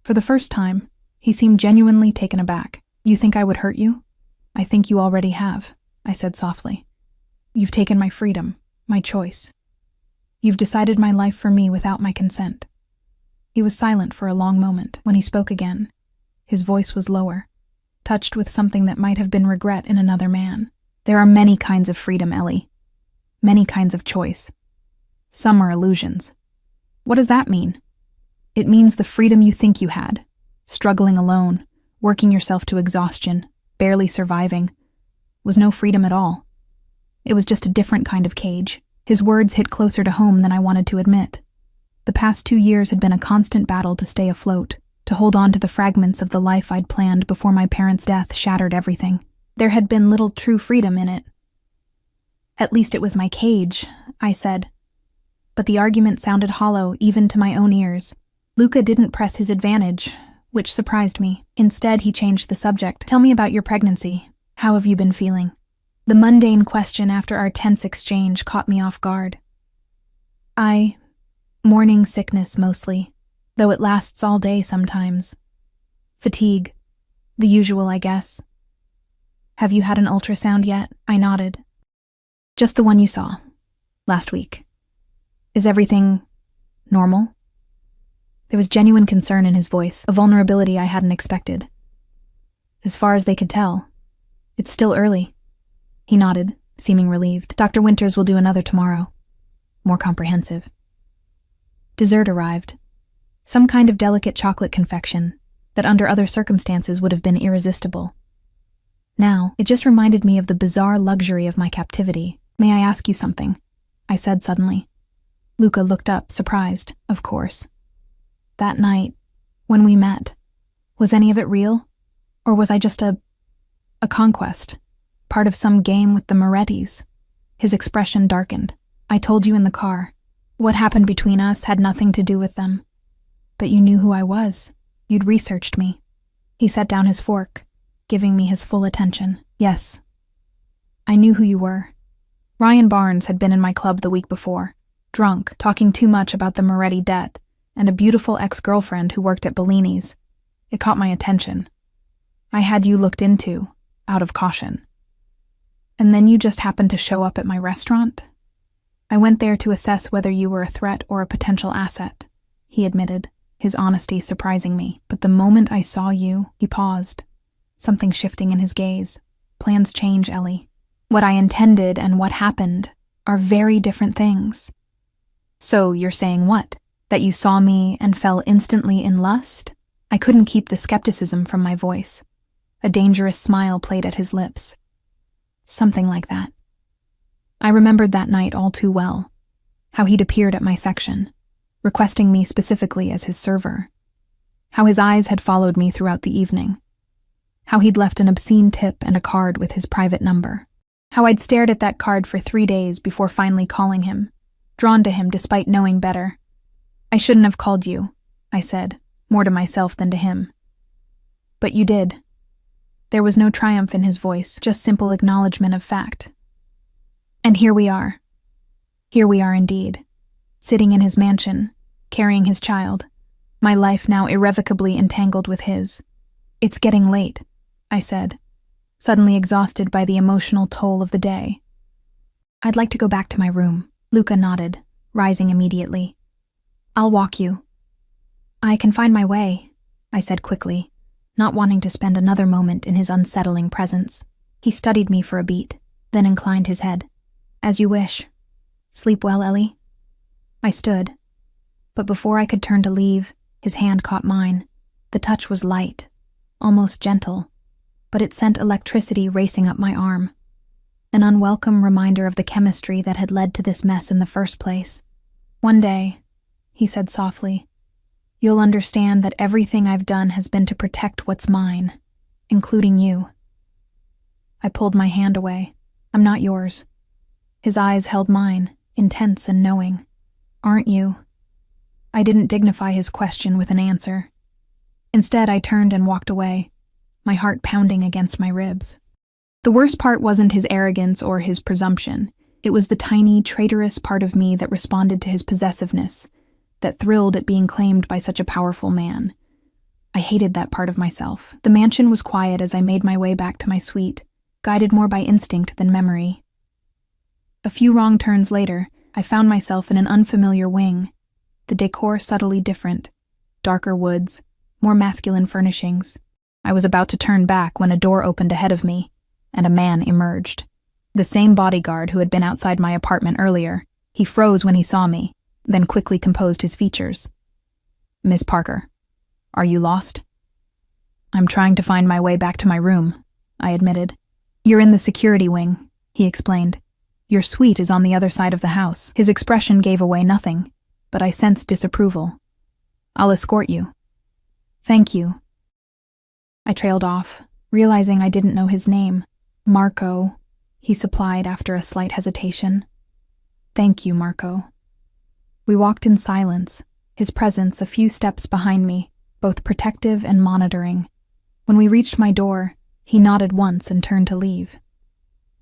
For the first time, he seemed genuinely taken aback. You think I would hurt you? I think you already have, I said softly. You've taken my freedom, my choice. You've decided my life for me without my consent. He was silent for a long moment. When he spoke again, his voice was lower, touched with something that might have been regret in another man. There are many kinds of freedom, Ellie. Many kinds of choice. Some are illusions. What does that mean? It means the freedom you think you had. Struggling alone, working yourself to exhaustion, barely surviving, was no freedom at all. It was just a different kind of cage. His words hit closer to home than I wanted to admit. The past 2 years had been a constant battle to stay afloat, to hold on to the fragments of the life I'd planned before my parents' death shattered everything. There had been little true freedom in it. At least it was my cage, I said. But the argument sounded hollow even to my own ears. Luca didn't press his advantage, which surprised me. Instead, he changed the subject. Tell me about your pregnancy. How have you been feeling? The mundane question after our tense exchange caught me off guard. Morning sickness mostly, though it lasts all day sometimes. Fatigue. The usual, I guess. Have you had an ultrasound yet? I nodded. Just the one you saw. Last week. Is everything normal? There was genuine concern in his voice, a vulnerability I hadn't expected. As far as they could tell, it's still early. He nodded, seeming relieved. Dr. Winters will do another tomorrow. More comprehensive. Dessert arrived. Some kind of delicate chocolate confection that under other circumstances would have been irresistible. Now, it just reminded me of the bizarre luxury of my captivity. May I ask you something? I said suddenly. Luca looked up, surprised, of course. That night, when we met, was any of it real? Or was I just a conquest? Part of some game with the Morettis? His expression darkened. I told you in the car. What happened between us had nothing to do with them. But you knew who I was. You'd researched me. He set down his fork, giving me his full attention. Yes. I knew who you were. Ryan Barnes had been in my club the week before, drunk, talking too much about the Moretti debt, and a beautiful ex-girlfriend who worked at Bellini's. It caught my attention. I had you looked into, out of caution. And then you just happened to show up at my restaurant? I went there to assess whether you were a threat or a potential asset, he admitted, his honesty surprising me. But the moment I saw you, he paused, something shifting in his gaze. Plans change, Ellie. What I intended and what happened are very different things. So you're saying what? That you saw me and fell instantly in lust? I couldn't keep the skepticism from my voice. A dangerous smile played at his lips. Something like that. I remembered that night all too well, how he'd appeared at my section, requesting me specifically as his server, how his eyes had followed me throughout the evening, how he'd left an obscene tip and a card with his private number, how I'd stared at that card for 3 days before finally calling him, drawn to him despite knowing better. "I shouldn't have called you," I said, more to myself than to him. "But you did." There was no triumph in his voice, just simple acknowledgement of fact. And here we are. Here we are indeed, sitting in his mansion, carrying his child, my life now irrevocably entangled with his. "It's getting late," I said, suddenly exhausted by the emotional toll of the day. "I'd like to go back to my room," Luca nodded, rising immediately. "I'll walk you." "I can find my way," I said quickly, not wanting to spend another moment in his unsettling presence. He studied me for a beat, then inclined his head. "As you wish. Sleep well, Ellie." I stood, but before I could turn to leave, his hand caught mine. The touch was light, almost gentle, but it sent electricity racing up my arm. An unwelcome reminder of the chemistry that had led to this mess in the first place. "One day," he said softly, "you'll understand that everything I've done has been to protect what's mine, including you." I pulled my hand away. "I'm not yours." His eyes held mine, intense and knowing. "Aren't you?" I didn't dignify his question with an answer. Instead, I turned and walked away, my heart pounding against my ribs. The worst part wasn't his arrogance or his presumption. It was the tiny, traitorous part of me that responded to his possessiveness, that thrilled at being claimed by such a powerful man. I hated that part of myself. The mansion was quiet as I made my way back to my suite, guided more by instinct than memory. A few wrong turns later, I found myself in an unfamiliar wing, the decor subtly different, darker woods, more masculine furnishings. I was about to turn back when a door opened ahead of me, and a man emerged. The same bodyguard who had been outside my apartment earlier. He froze when he saw me, then quickly composed his features. "Miss Parker, are you lost?" "I'm trying to find my way back to my room," I admitted. "You're in the security wing," he explained. "Your suite is on the other side of the house." His expression gave away nothing, but I sensed disapproval. "I'll escort you." "Thank you." I trailed off, realizing I didn't know his name. "Marco," he supplied after a slight hesitation. "Thank you, Marco." We walked in silence, his presence a few steps behind me, both protective and monitoring. When we reached my door, he nodded once and turned to leave.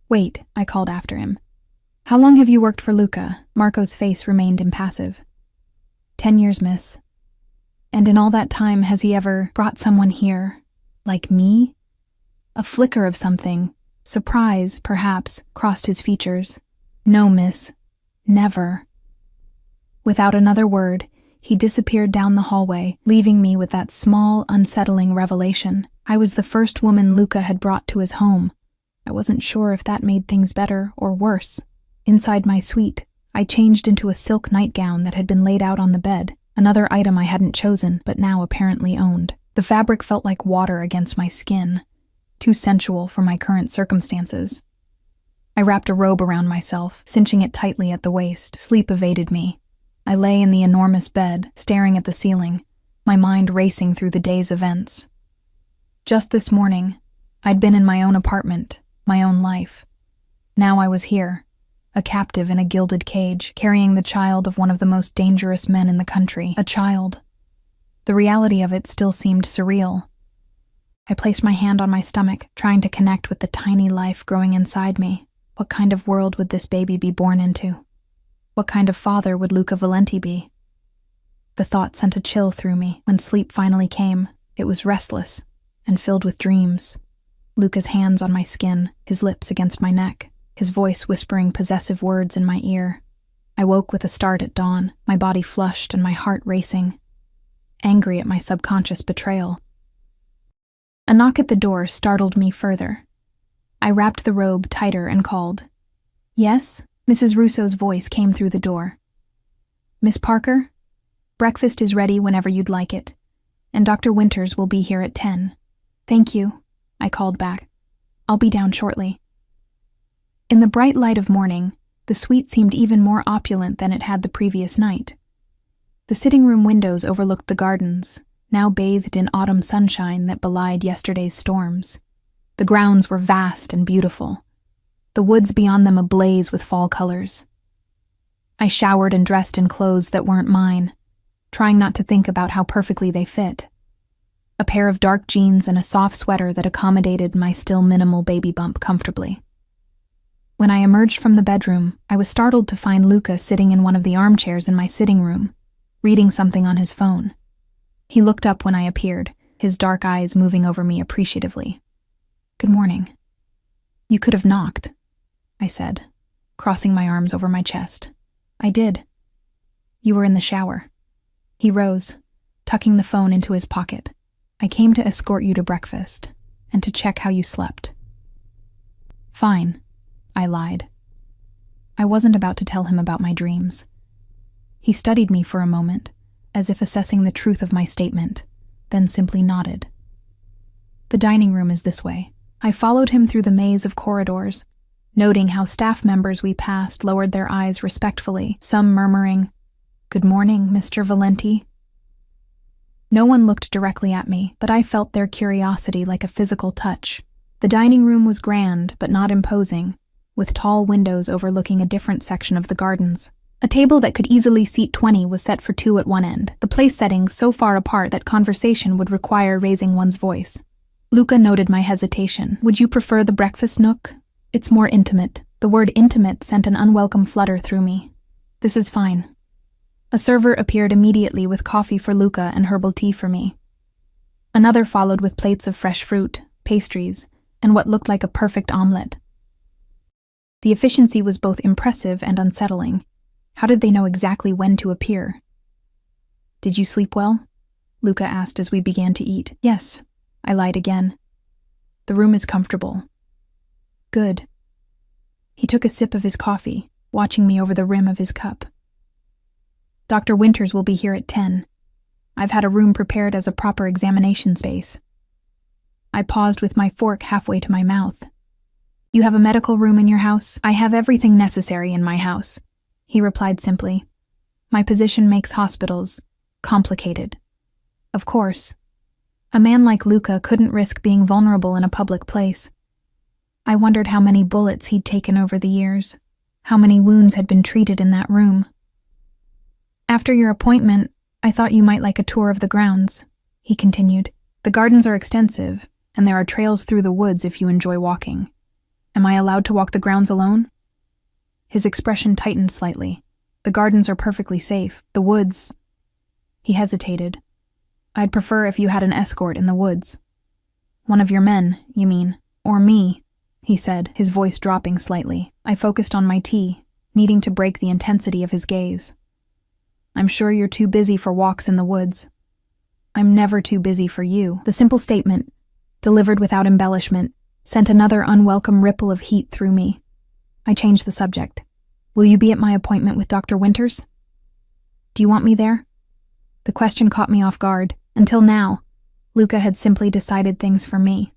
"Wait," I called after him. "How long have you worked for Luca?" Marco's face remained impassive. 10 years, miss." "And in all that time, has he ever brought someone here, like me?" A flicker of something, surprise, perhaps, crossed his features. "No, miss. Never." Without another word, he disappeared down the hallway, leaving me with that small, unsettling revelation. I was the first woman Luca had brought to his home. I wasn't sure if that made things better or worse. Inside my suite, I changed into a silk nightgown that had been laid out on the bed, another item I hadn't chosen but now apparently owned. The fabric felt like water against my skin, too sensual for my current circumstances. I wrapped a robe around myself, cinching it tightly at the waist. Sleep evaded me. I lay in the enormous bed, staring at the ceiling, my mind racing through the day's events. Just this morning, I'd been in my own apartment, my own life. Now I was here, a captive in a gilded cage, carrying the child of one of the most dangerous men in the country. A child. The reality of it still seemed surreal. I placed my hand on my stomach, trying to connect with the tiny life growing inside me. What kind of world would this baby be born into? What kind of father would Luca Valenti be? The thought sent a chill through me. When sleep finally came, it was restless and filled with dreams. Luca's hands on my skin, his lips against my neck, his voice whispering possessive words in my ear. I woke with a start at dawn, my body flushed and my heart racing, angry at my subconscious betrayal. A knock at the door startled me further. I wrapped the robe tighter and called. "Yes?" Mrs. Russo's voice came through the door. "Miss Parker? Breakfast is ready whenever you'd like it, and Dr. Winters will be here at 10. "Thank you," I called back. "I'll be down shortly." In the bright light of morning, The suite seemed even more opulent than it had the previous night. The sitting room windows overlooked the gardens, now bathed in autumn sunshine that belied yesterday's storms. The grounds were vast and beautiful, the woods beyond them ablaze with fall colors. I showered and dressed in clothes that weren't mine, trying not to think about how perfectly they fit. A pair of dark jeans and a soft sweater that accommodated my still minimal baby bump comfortably. When I emerged from the bedroom, I was startled to find Luca sitting in one of the armchairs in my sitting room, reading something on his phone. He looked up when I appeared, his dark eyes moving over me appreciatively. "Good morning." "You could have knocked," I said, crossing my arms over my chest. "I did." "You were in the shower." He rose, tucking the phone into his pocket. "I came to escort you to breakfast, and to check how you slept." "Fine," I lied. I wasn't about to tell him about my dreams. He studied me for a moment, as if assessing the truth of my statement, then simply nodded. "The dining room is this way." I followed him through the maze of corridors, noting how staff members we passed lowered their eyes respectfully, some murmuring, "Good morning, Mr. Valenti." No one looked directly at me, but I felt their curiosity like a physical touch. The dining room was grand, but not imposing, with tall windows overlooking a different section of the gardens. A table that could easily seat 20 was set for 2 at one end, the place settings so far apart that conversation would require raising one's voice. Luca noted my hesitation. "Would you prefer the breakfast nook? It's more intimate." The word intimate sent an unwelcome flutter through me. "This is fine." A server appeared immediately with coffee for Luca and herbal tea for me. Another followed with plates of fresh fruit, pastries, and what looked like a perfect omelette. The efficiency was both impressive and unsettling. How did they know exactly when to appear? "Did you sleep well?" Luca asked as we began to eat. "Yes," I lied again. "The room is comfortable." "Good." He took a sip of his coffee, watching me over the rim of his cup. "Dr. Winters will be here at 10. I've had a room prepared as a proper examination space." I paused with my fork halfway to my mouth. "You have a medical room in your house?" "I have everything necessary in my house," he replied simply. "My position makes hospitals complicated." Of course. A man like Luca couldn't risk being vulnerable in a public place. I wondered how many bullets he'd taken over the years, how many wounds had been treated in that room. "After your appointment, I thought you might like a tour of the grounds," he continued. "The gardens are extensive, and there are trails through the woods if you enjoy walking. Am I allowed to walk the grounds alone?" His expression tightened slightly. "The gardens are perfectly safe. The woods—" He hesitated. "I'd prefer if you had an escort in the woods." "One of your men, you mean? Or me?" he said, his voice dropping slightly. I focused on my tea, needing to break the intensity of his gaze. "I'm sure you're too busy for walks in the woods." "I'm never too busy for you." The simple statement, delivered without embellishment, sent another unwelcome ripple of heat through me. I changed the subject. "Will you be at my appointment with Dr. Winters?" "Do you want me there?" The question caught me off guard. Until now, Luca had simply decided things for me.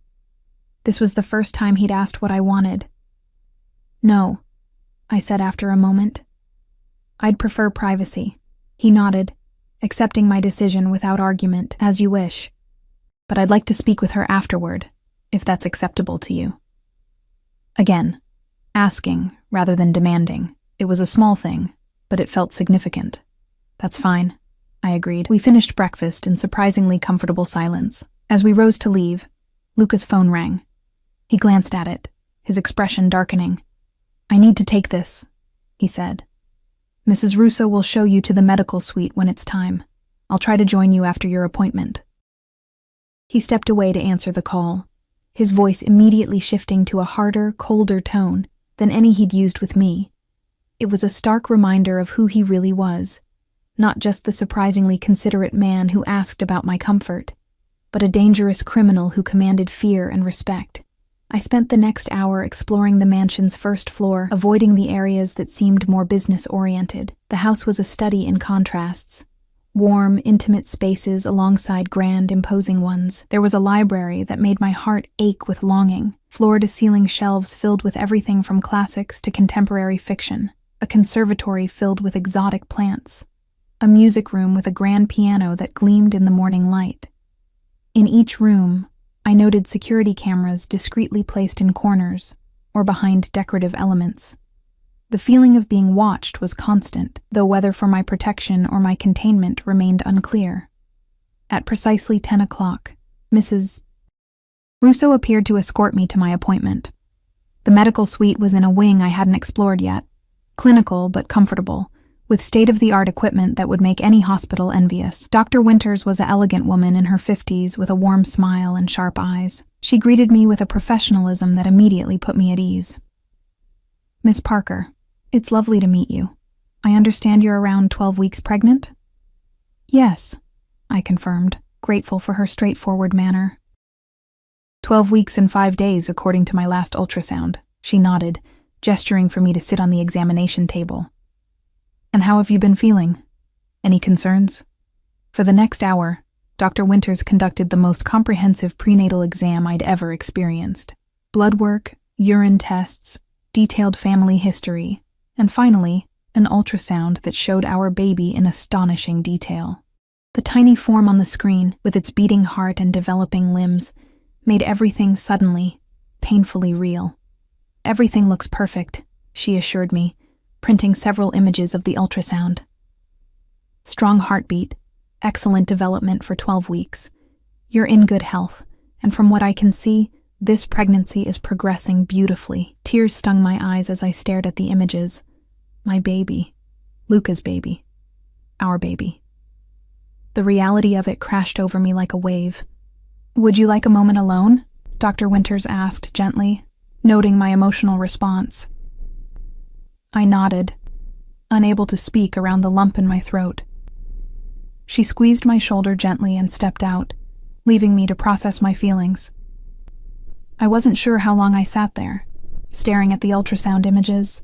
This was the first time he'd asked what I wanted. "No," I said after a moment. "I'd prefer privacy." He nodded, accepting my decision without argument. "As you wish. But I'd like to speak with her afterward, if that's acceptable to you." Again, asking rather than demanding. It was a small thing, but it felt significant. "That's fine," I agreed. We finished breakfast in surprisingly comfortable silence. As we rose to leave, Luca's phone rang. He glanced at it, his expression darkening. "I need to take this," he said. "Mrs. Russo will show you to the medical suite when it's time. I'll try to join you after your appointment." He stepped away to answer the call, his voice immediately shifting to a harder, colder tone than any he'd used with me. It was a stark reminder of who he really was, not just the surprisingly considerate man who asked about my comfort, but a dangerous criminal who commanded fear and respect. I spent the next hour exploring the mansion's first floor, avoiding the areas that seemed more business-oriented. The house was a study in contrasts. Warm, intimate spaces alongside grand, imposing ones. There was a library that made my heart ache with longing, floor-to-ceiling shelves filled with everything from classics to contemporary fiction. a conservatory filled with exotic plants, a music room with a grand piano that gleamed in the morning light. In each room, I noted security cameras discreetly placed in corners or behind decorative elements. The feeling of being watched was constant, though whether for my protection or my containment remained unclear. At precisely 10 o'clock, Mrs. Russo appeared to escort me to my appointment. The medical suite was in a wing I hadn't explored yet, clinical but comfortable, with state-of-the-art equipment that would make any hospital envious. Dr. Winters was an elegant woman in her 50s with a warm smile and sharp eyes. She greeted me with a professionalism that immediately put me at ease. "Miss Parker, it's lovely to meet you. I understand you're around 12 weeks pregnant?" "Yes," I confirmed, grateful for her straightforward manner. 12 weeks and 5 days, according to my last ultrasound," she nodded, gesturing for me to sit on the examination table. "And how have you been feeling? Any concerns?" For the next hour, Dr. Winters conducted the most comprehensive prenatal exam I'd ever experienced. Blood work, urine tests, detailed family history, and finally, an ultrasound that showed our baby in astonishing detail. The tiny form on the screen, with its beating heart and developing limbs, made everything suddenly, painfully real. "Everything looks perfect," she assured me, printing several images of the ultrasound. "Strong heartbeat, excellent development for 12 weeks. You're in good health, and from what I can see, this pregnancy is progressing beautifully." Tears stung my eyes as I stared at the images. My baby. Luca's baby. Our baby. The reality of it crashed over me like a wave. "Would you like a moment alone?" Dr. Winters asked gently, noting my emotional response. I nodded, unable to speak around the lump in my throat. She squeezed my shoulder gently and stepped out, leaving me to process my feelings. I wasn't sure how long I sat there, staring at the ultrasound images,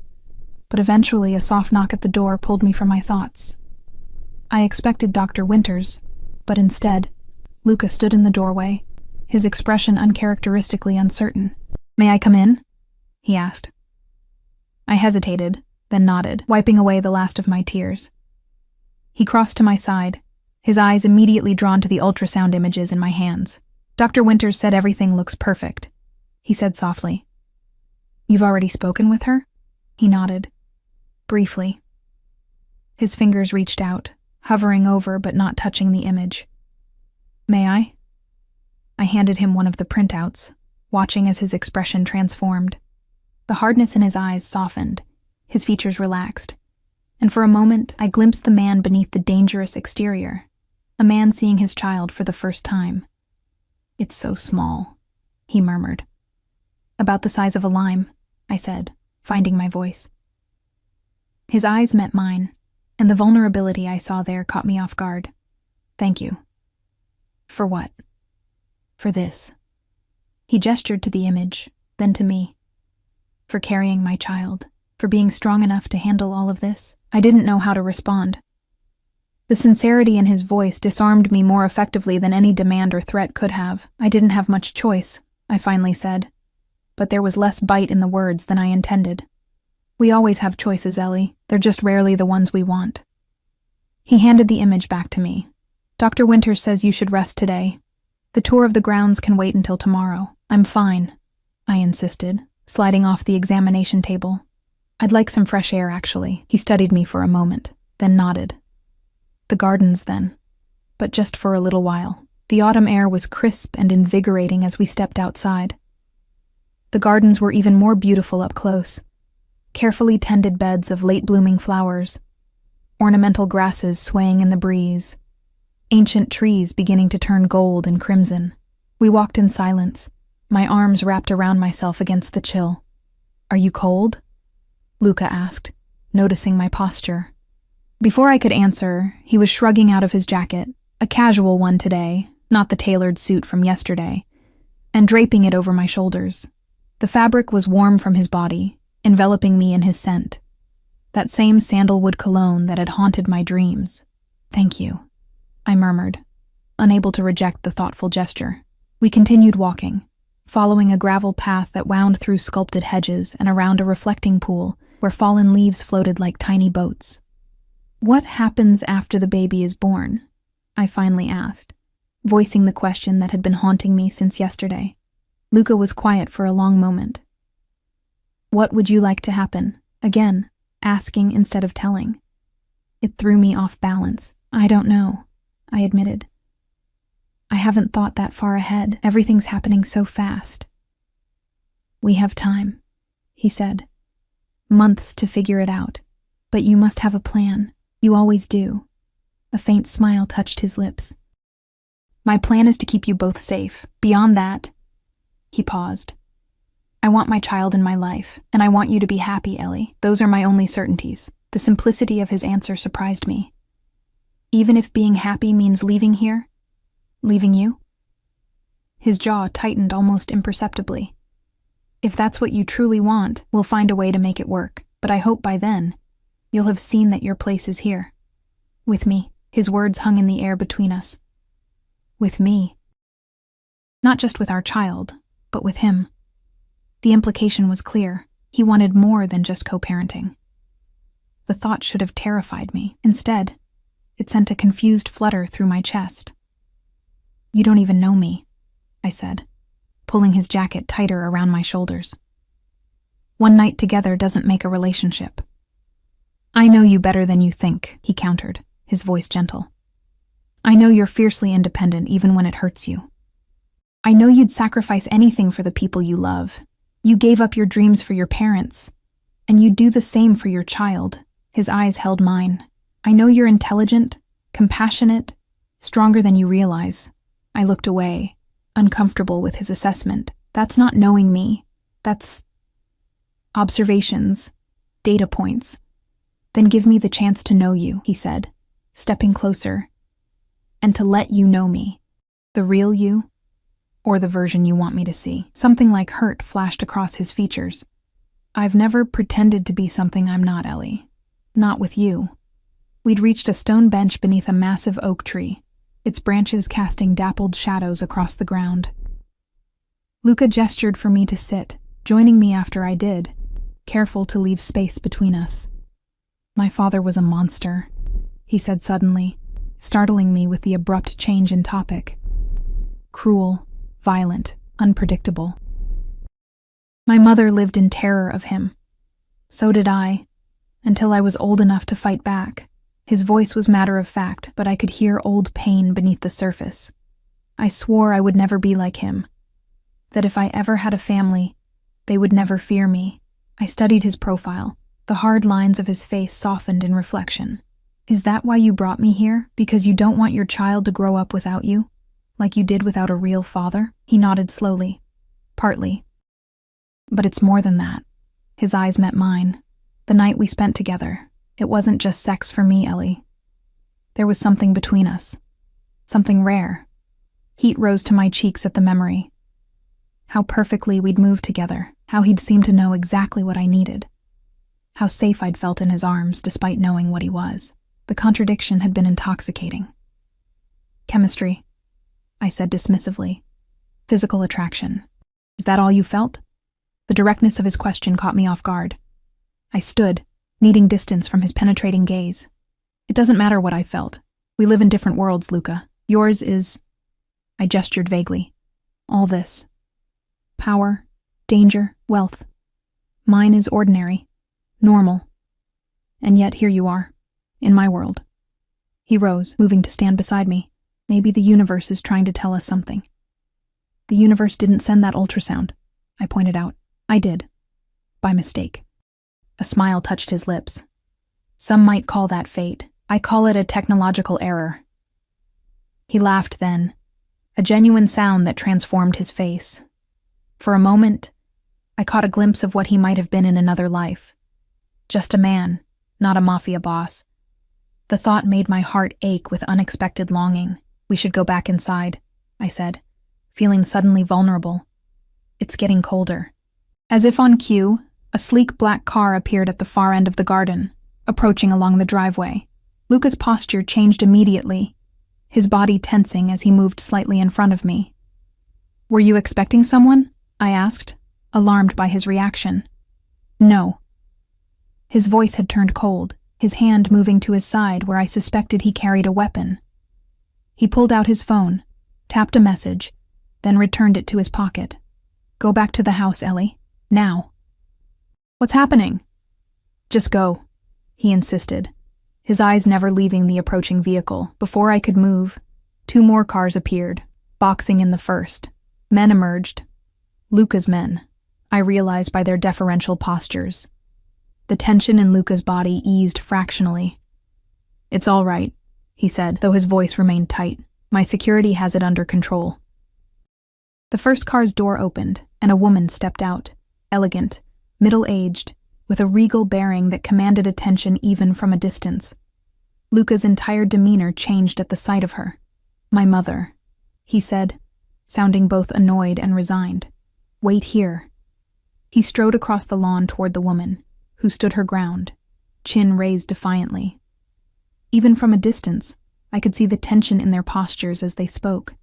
but eventually a soft knock at the door pulled me from my thoughts. I expected Dr. Winters, but instead, Luca stood in the doorway, his expression uncharacteristically uncertain. "May I come in?" he asked. I hesitated, then nodded, wiping away the last of my tears. He crossed to my side, his eyes immediately drawn to the ultrasound images in my hands. "Dr. Winters said everything looks perfect," he said softly. "You've already spoken with her?" He nodded. Briefly. His fingers reached out, hovering over but not touching the image. "May I?" I handed him one of the printouts, watching as his expression transformed. The hardness in his eyes softened, his features relaxed, and for a moment I glimpsed the man beneath the dangerous exterior, a man seeing his child for the first time. "It's so small," he murmured. "About the size of a lime," I said, finding my voice. His eyes met mine, and the vulnerability I saw there caught me off guard. "Thank you." "For what?" "For this." He gestured to the image, then to me. "For carrying my child, for being strong enough to handle all of this." I didn't know how to respond. The sincerity in his voice disarmed me more effectively than any demand or threat could have. "I didn't have much choice," I finally said, but there was less bite in the words than I intended. "We always have choices, Ellie. They're just rarely the ones we want." He handed the image back to me. "Dr. Winters says you should rest today. The tour of the grounds can wait until tomorrow." "I'm fine," I insisted, sliding off the examination table. "I'd like some fresh air, actually." He studied me for a moment, then nodded. "The gardens, then." But just for a little while. The autumn air was crisp and invigorating as we stepped outside. The gardens were even more beautiful up close. Carefully tended beds of late-blooming flowers, ornamental grasses swaying in the breeze, ancient trees beginning to turn gold and crimson. We walked in silence, my arms wrapped around myself against the chill. "Are you cold?" Luca asked, noticing my posture. Before I could answer, he was shrugging out of his jacket, a casual one today, not the tailored suit from yesterday, and draping it over my shoulders. The fabric was warm from his body, enveloping me in his scent. That same sandalwood cologne that had haunted my dreams. "Thank you," I murmured, unable to reject the thoughtful gesture. We continued walking, following a gravel path that wound through sculpted hedges and around a reflecting pool where fallen leaves floated like tiny boats. "What happens after the baby is born?" I finally asked, voicing the question that had been haunting me since yesterday. Luca was quiet for a long moment. "What would you like to happen?" Again, asking instead of telling. It threw me off balance. "I don't know," I admitted. "I haven't thought that far ahead. Everything's happening so fast." "We have time," he said. "Months to figure it out. But you must have a plan. You always do." A faint smile touched his lips. "My plan is to keep you both safe. Beyond that..." He paused. "I want my child in my life, and I want you to be happy, Ellie. Those are my only certainties." The simplicity of his answer surprised me. "Even if being happy means leaving here? Leaving you?" His jaw tightened almost imperceptibly. "If that's what you truly want, we'll find a way to make it work. But I hope by then, you'll have seen that your place is here. With me." His words hung in the air between us. With me. Not just with our child, but with him. The implication was clear. He wanted more than just co-parenting. The thought should have terrified me. Instead, it sent a confused flutter through my chest. "You don't even know me," I said, pulling his jacket tighter around my shoulders. "One night together doesn't make a relationship." "I know you better than you think," he countered, his voice gentle. "I know you're fiercely independent even when it hurts you. I know you'd sacrifice anything for the people you love. You gave up your dreams for your parents, and you'd do the same for your child." His eyes held mine. "I know you're intelligent, compassionate, stronger than you realize." I looked away, uncomfortable with his assessment. "That's not knowing me. That's observations, data points." "Then give me the chance to know you," he said, stepping closer, "and to let you know me. The real you, or the version you want me to see." Something like hurt flashed across his features. "I've never pretended to be something I'm not, Ellie. Not with you." We'd reached a stone bench beneath a massive oak tree, its branches casting dappled shadows across the ground. Luca gestured for me to sit, joining me after I did, careful to leave space between us. "My father was a monster," he said suddenly, startling me with the abrupt change in topic. "Cruel, violent, unpredictable. My mother lived in terror of him. So did I, until I was old enough to fight back." His voice was matter of fact, but I could hear old pain beneath the surface. I swore I would never be like him, that if I ever had a family, they would never fear me. I studied his profile. The hard lines of his face softened in reflection. "Is that why you brought me here? Because you don't want your child to grow up without you? Like you did without a real father?" He nodded slowly. "Partly. But it's more than that." His eyes met mine. "The night we spent together, it wasn't just sex for me, Ellie. There was something between us. Something rare." Heat rose to my cheeks at the memory. How perfectly we'd moved together. How he'd seemed to know exactly what I needed. How safe I'd felt in his arms despite knowing what he was. The contradiction had been intoxicating. "Chemistry," I said dismissively. "Physical attraction. Is that all you felt?" The directness of his question caught me off guard. I stood, needing distance from his penetrating gaze. "It doesn't matter what I felt. We live in different worlds, Luca. Yours is..." I gestured vaguely. "All this. Power, danger, wealth. Mine is ordinary, normal. And yet here you are, in my world." He rose, moving to stand beside me. "Maybe the universe is trying to tell us something." "The universe didn't send that ultrasound," I pointed out. "I did. By mistake." A smile touched his lips. "Some might call that fate. I call it a technological error." He laughed then, a genuine sound that transformed his face. For a moment, I caught a glimpse of what he might have been in another life. Just a man, not a mafia boss. The thought made my heart ache with unexpected longing. "We should go back inside," I said, feeling suddenly vulnerable. "It's getting colder." As if on cue, a sleek black car appeared at the far end of the garden, approaching along the driveway. Luca's posture changed immediately, his body tensing as he moved slightly in front of me. "Were you expecting someone?" I asked, alarmed by his reaction. "No." His voice had turned cold, his hand moving to his side where I suspected he carried a weapon. He pulled out his phone, tapped a message, then returned it to his pocket. "Go back to the house, Ellie. Now." "What's happening?" "Just go," he insisted, his eyes never leaving the approaching vehicle. Before I could move, 2 more cars appeared, boxing in the first. Men emerged. Luca's men, I realized by their deferential postures. The tension in Luca's body eased fractionally. "It's all right," he said, though his voice remained tight. "My security has it under control." The first car's door opened, and a woman stepped out, elegant, middle-aged, with a regal bearing that commanded attention even from a distance. Luca's entire demeanor changed at the sight of her. "My mother," he said, sounding both annoyed and resigned. "Wait here." He strode across the lawn toward the woman, who stood her ground, chin raised defiantly. Even from a distance, I could see the tension in their postures as they spoke.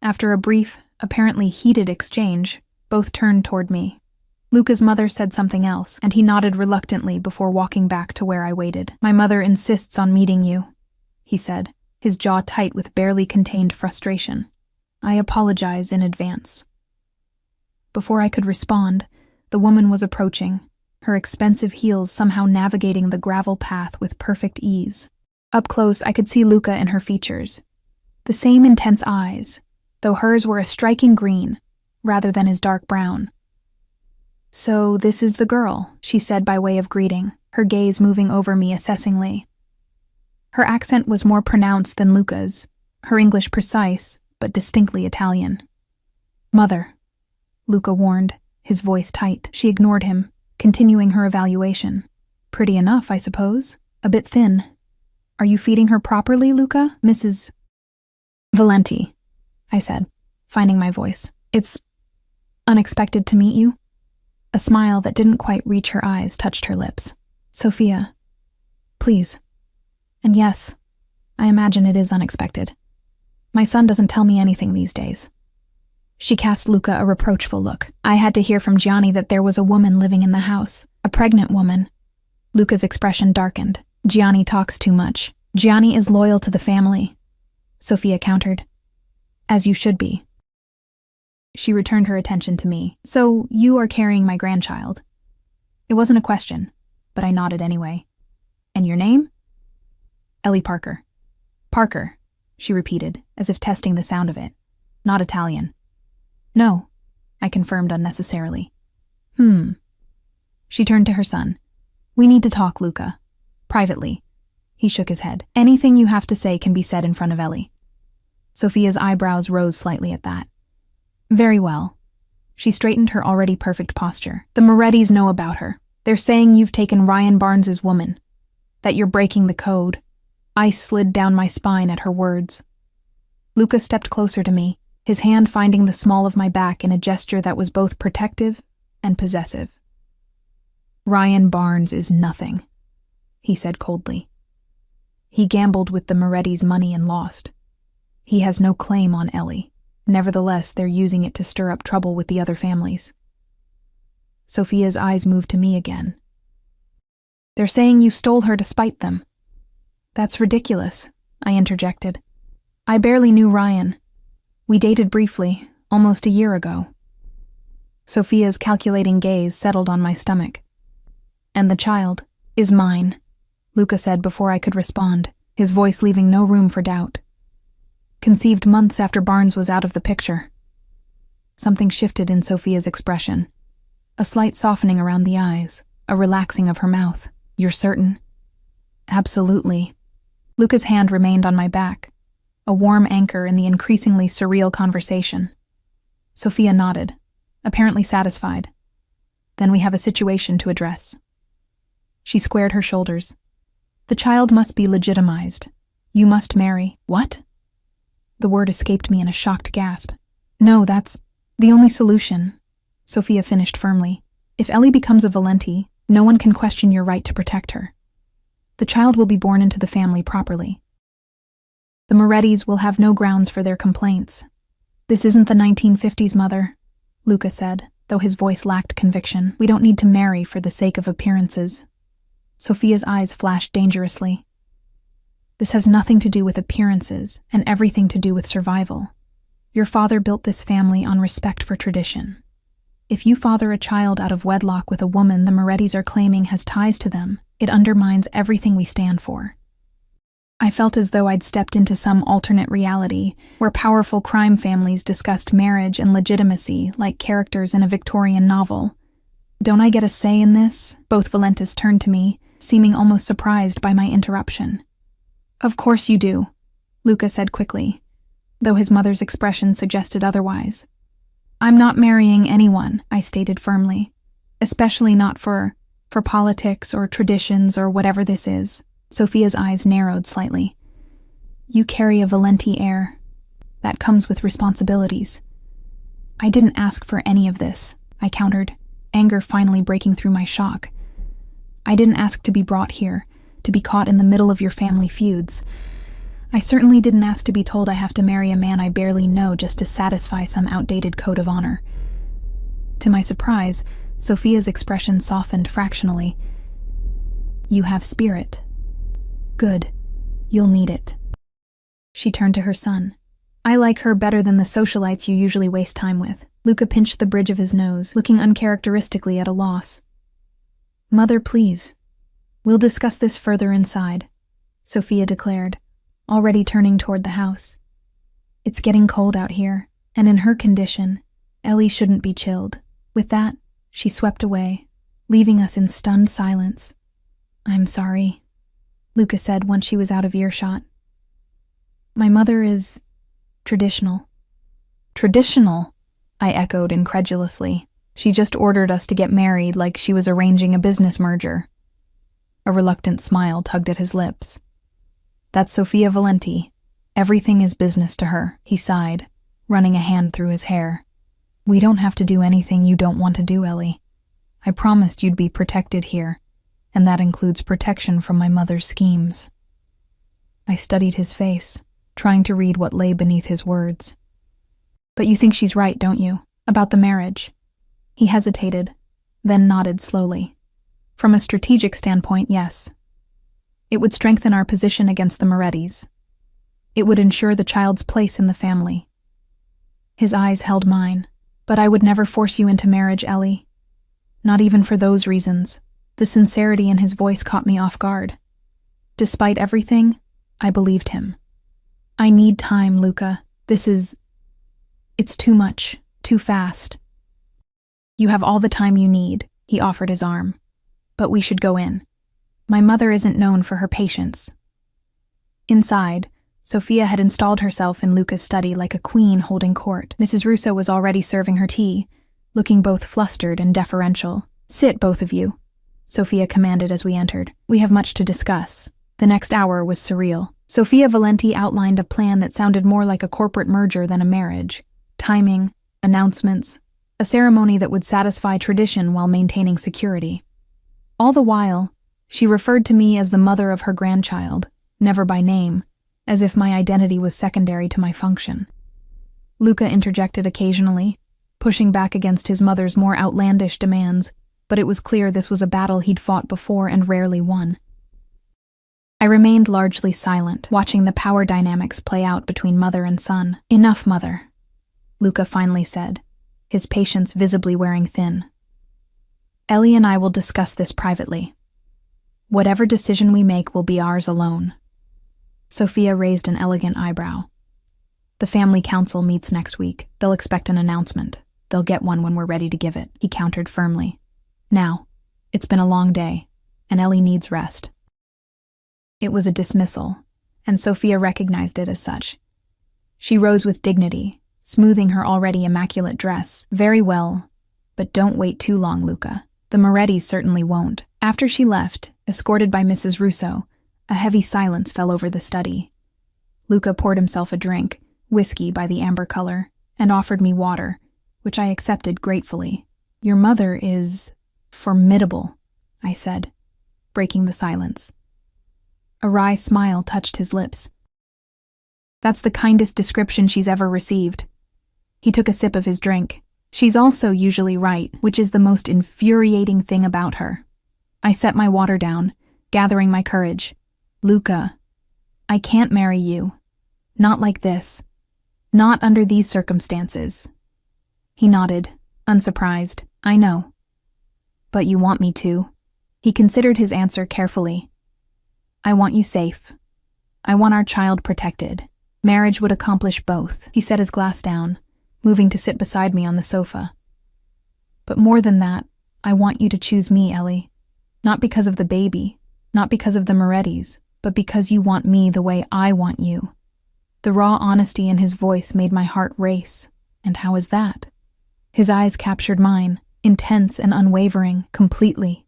After a brief, apparently heated exchange, both turned toward me. Luca's mother said something else, and he nodded reluctantly before walking back to where I waited. "My mother insists on meeting you," he said, his jaw tight with barely contained frustration. "I apologize in advance." Before I could respond, the woman was approaching, her expensive heels somehow navigating the gravel path with perfect ease. Up close, I could see Luca in her features. The same intense eyes, though hers were a striking green, rather than his dark brown. "So this is the girl," she said by way of greeting, her gaze moving over me assessingly. Her accent was more pronounced than Luca's, her English precise, but distinctly Italian. "Mother," Luca warned, his voice tight. She ignored him, continuing her evaluation. "Pretty enough, I suppose. A bit thin. Are you feeding her properly, Luca, Mrs. Valenti?" I said, finding my voice. "It's unexpected to meet you." A smile that didn't quite reach her eyes touched her lips. "Sophia, please. And yes, I imagine it is unexpected. My son doesn't tell me anything these days." She cast Luca a reproachful look. "I had to hear from Gianni that there was a woman living in the house, a pregnant woman." Luca's expression darkened. "Gianni talks too much. Gianni is loyal to the family," Sophia countered. "As you should be." She returned her attention to me. "So you are carrying my grandchild?" It wasn't a question, but I nodded anyway. "And your name?" "Ellie Parker." "Parker," she repeated, as if testing the sound of it. "Not Italian." "No," I confirmed unnecessarily. She turned to her son. "We need to talk, Luca. Privately." He shook his head. "Anything you have to say can be said in front of Ellie." Sophia's eyebrows rose slightly at that. "Very well." She straightened her already perfect posture. "The Morettis know about her. They're saying you've taken Ryan Barnes's woman. That you're breaking the code." Ice slid down my spine at her words. Luca stepped closer to me, his hand finding the small of my back in a gesture that was both protective and possessive. "Ryan Barnes is nothing," he said coldly. "He gambled with the Moretti's money and lost. He has no claim on Ellie. Nevertheless, they're using it to stir up trouble with the other families." Sophia's eyes moved to me again. "They're saying you stole her to spite them." "That's ridiculous," I interjected. "I barely knew Ryan. We dated briefly, almost a year ago." Sophia's calculating gaze settled on my stomach. "And the child is mine," Luca said before I could respond, his voice leaving no room for doubt. "Conceived months after Barnes was out of the picture." Something shifted in Sophia's expression. A slight softening around the eyes, a relaxing of her mouth. "You're certain?" "Absolutely." Luca's hand remained on my back, a warm anchor in the increasingly surreal conversation. Sophia nodded, apparently satisfied. "Then we have a situation to address." She squared her shoulders. "The child must be legitimized. You must marry." "What?" The word escaped me in a shocked gasp. "No, that's the only solution," Sophia finished firmly. "If Ellie becomes a Valenti, no one can question your right to protect her. The child will be born into the family properly. The Morettis will have no grounds for their complaints." "This isn't the 1950s, Mother," Luca said, though his voice lacked conviction. "We don't need to marry for the sake of appearances." Sophia's eyes flashed dangerously. This has nothing to do with appearances and everything to do with survival. Your father built this family on respect for tradition. If you father a child out of wedlock with a woman the Morettis are claiming has ties to them, it undermines everything we stand for. I felt as though I'd stepped into some alternate reality where powerful crime families discussed marriage and legitimacy like characters in a Victorian novel. Don't I get a say in this? Both Valentis turned to me, seeming almost surprised by my interruption. Of course you do, Luca said quickly, though his mother's expression suggested otherwise. I'm not marrying anyone, I stated firmly, especially not for politics or traditions or whatever this is. Sophia's eyes narrowed slightly. You carry a Valenti air. That comes with responsibilities. I didn't ask for any of this, I countered, anger finally breaking through my shock. I didn't ask to be brought here, to be caught in the middle of your family feuds. I certainly didn't ask to be told I have to marry a man I barely know just to satisfy some outdated code of honor. To my surprise, Sophia's expression softened fractionally. You have spirit. Good. You'll need it. She turned to her son. I like her better than the socialites you usually waste time with. Luca pinched the bridge of his nose, looking uncharacteristically at a loss. Mother, please. We'll discuss this further inside, Sophia declared, already turning toward the house. It's getting cold out here, and in her condition, Ellie shouldn't be chilled. With that, she swept away, leaving us in stunned silence. I'm sorry, Luca said once she was out of earshot. My mother is traditional. Traditional? I echoed incredulously. She just ordered us to get married like she was arranging a business merger. A reluctant smile tugged at his lips. That's Sophia Valenti. Everything is business to her, he sighed, running a hand through his hair. We don't have to do anything you don't want to do, Ellie. I promised you'd be protected here, and that includes protection from my mother's schemes. I studied his face, trying to read what lay beneath his words. But you think she's right, don't you? About the marriage? He hesitated, then nodded slowly. From a strategic standpoint, yes. It would strengthen our position against the Morettis. It would ensure the child's place in the family. His eyes held mine. But I would never force you into marriage, Ellie. Not even for those reasons. The sincerity in his voice caught me off guard. Despite everything, I believed him. I need time, Luca. It's too much, too fast. You have all the time you need, he offered his arm. But we should go in. My mother isn't known for her patience. Inside, Sophia had installed herself in Luca's study like a queen holding court. Mrs. Russo was already serving her tea, looking both flustered and deferential. Sit, both of you, Sophia commanded as we entered. We have much to discuss. The next hour was surreal. Sophia Valenti outlined a plan that sounded more like a corporate merger than a marriage. Timing, announcements, a ceremony that would satisfy tradition while maintaining security. All the while, she referred to me as the mother of her grandchild, never by name, as if my identity was secondary to my function. Luca interjected occasionally, pushing back against his mother's more outlandish demands, but it was clear this was a battle he'd fought before and rarely won. I remained largely silent, watching the power dynamics play out between mother and son. Enough, mother, Luca finally said, his patience visibly wearing thin. Ellie and I will discuss this privately. Whatever decision we make will be ours alone. Sophia raised an elegant eyebrow. The family council meets next week. They'll expect an announcement. They'll get one when we're ready to give it, he countered firmly. Now, it's been a long day, and Ellie needs rest. It was a dismissal, and Sophia recognized it as such. She rose with dignity, smoothing her already immaculate dress. Very well, but don't wait too long, Luca. The Morettis certainly won't. After she left, escorted by Mrs. Russo, a heavy silence fell over the study. Luca poured himself a drink, whiskey by the amber color, and offered me water, which I accepted gratefully. Your mother is formidable, I said, breaking the silence. A wry smile touched his lips. That's the kindest description she's ever received. He took a sip of his drink. She's also usually right, which is the most infuriating thing about her. I set my water down, gathering my courage. "Luca, I can't marry you. Not like this. Not under these circumstances." He nodded, unsurprised. "I know. But you want me to." He considered his answer carefully. "I want you safe. I want our child protected. Marriage would accomplish both." He set his glass down, moving to sit beside me on the sofa. "But more than that, I want you to choose me, Ellie. Not because of the baby, not because of the Morettis, but because you want me the way I want you." The raw honesty in his voice made my heart race. And how is that? His eyes captured mine, intense and unwavering, completely.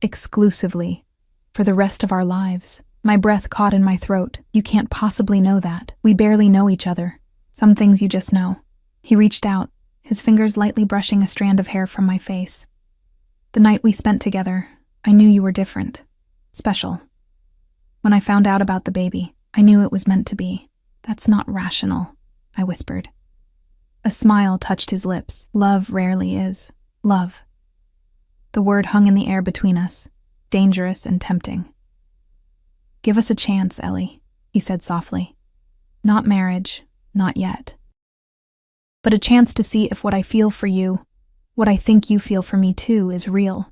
Exclusively. For the rest of our lives. My breath caught in my throat. "You can't possibly know that. We barely know each other. Some things you just know." He reached out, his fingers lightly brushing a strand of hair from my face. "The night we spent together, I knew you were different. Special. When I found out about the baby, I knew it was meant to be." "That's not rational," I whispered. A smile touched his lips. "Love rarely is. Love." The word hung in the air between us, dangerous and tempting. "Give us a chance, Ellie," he said softly. "Not marriage, not yet. But a chance to see if what I feel for you, what I think you feel for me too, is real."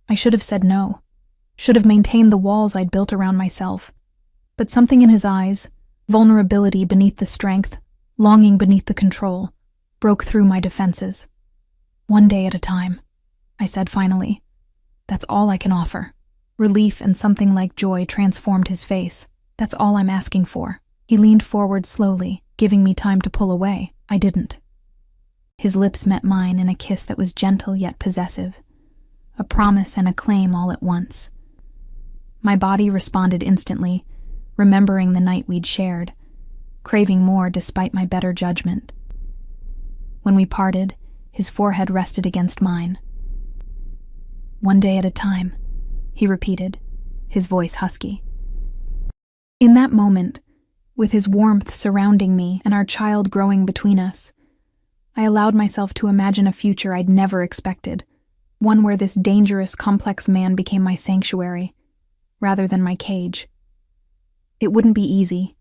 I should have said no, should have maintained the walls I'd built around myself. But something in his eyes, vulnerability beneath the strength, longing beneath the control, broke through my defenses. "One day at a time," I said finally. "That's all I can offer." Relief and something like joy transformed his face. "That's all I'm asking for." He leaned forward slowly, giving me time to pull away. I didn't. His lips met mine in a kiss that was gentle yet possessive, a promise and a claim all at once. My body responded instantly, remembering the night we'd shared, craving more despite my better judgment. When we parted, his forehead rested against mine. "One day at a time," he repeated, his voice husky. In that moment, with his warmth surrounding me and our child growing between us, I allowed myself to imagine a future I'd never expected, one where this dangerous, complex man became my sanctuary, rather than my cage. It wouldn't be easy.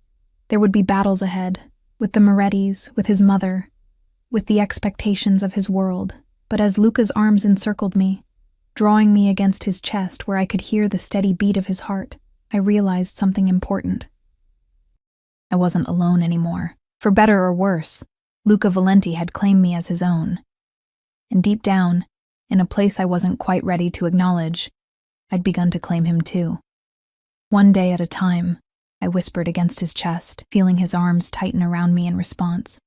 There would be battles ahead, with the Morettis, with his mother, with the expectations of his world. But as Luca's arms encircled me, drawing me against his chest where I could hear the steady beat of his heart, I realized something important. I wasn't alone anymore. For better or worse, Luca Valenti had claimed me as his own. And deep down, in a place I wasn't quite ready to acknowledge, I'd begun to claim him too. "One day at a time," I whispered against his chest, feeling his arms tighten around me in response.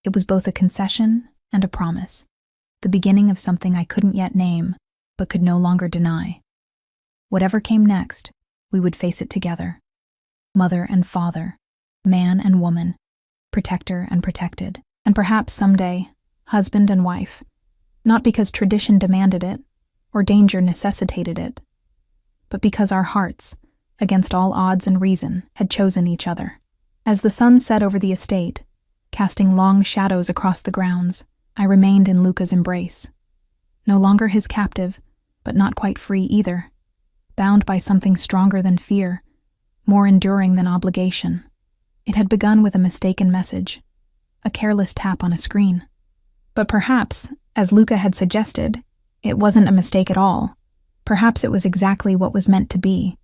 It was both a concession and a promise, the beginning of something I couldn't yet name, but could no longer deny. Whatever came next, we would face it together. Mother and father, man and woman, protector and protected, and perhaps someday, husband and wife, not because tradition demanded it, or danger necessitated it, but because our hearts, against all odds and reason, had chosen each other. As the sun set over the estate, casting long shadows across the grounds, I remained in Luca's embrace. No longer his captive, but not quite free either, bound by something stronger than fear, more enduring than obligation. It had begun with a mistaken message, a careless tap on a screen. But perhaps, as Luca had suggested, it wasn't a mistake at all. Perhaps it was exactly what was meant to be.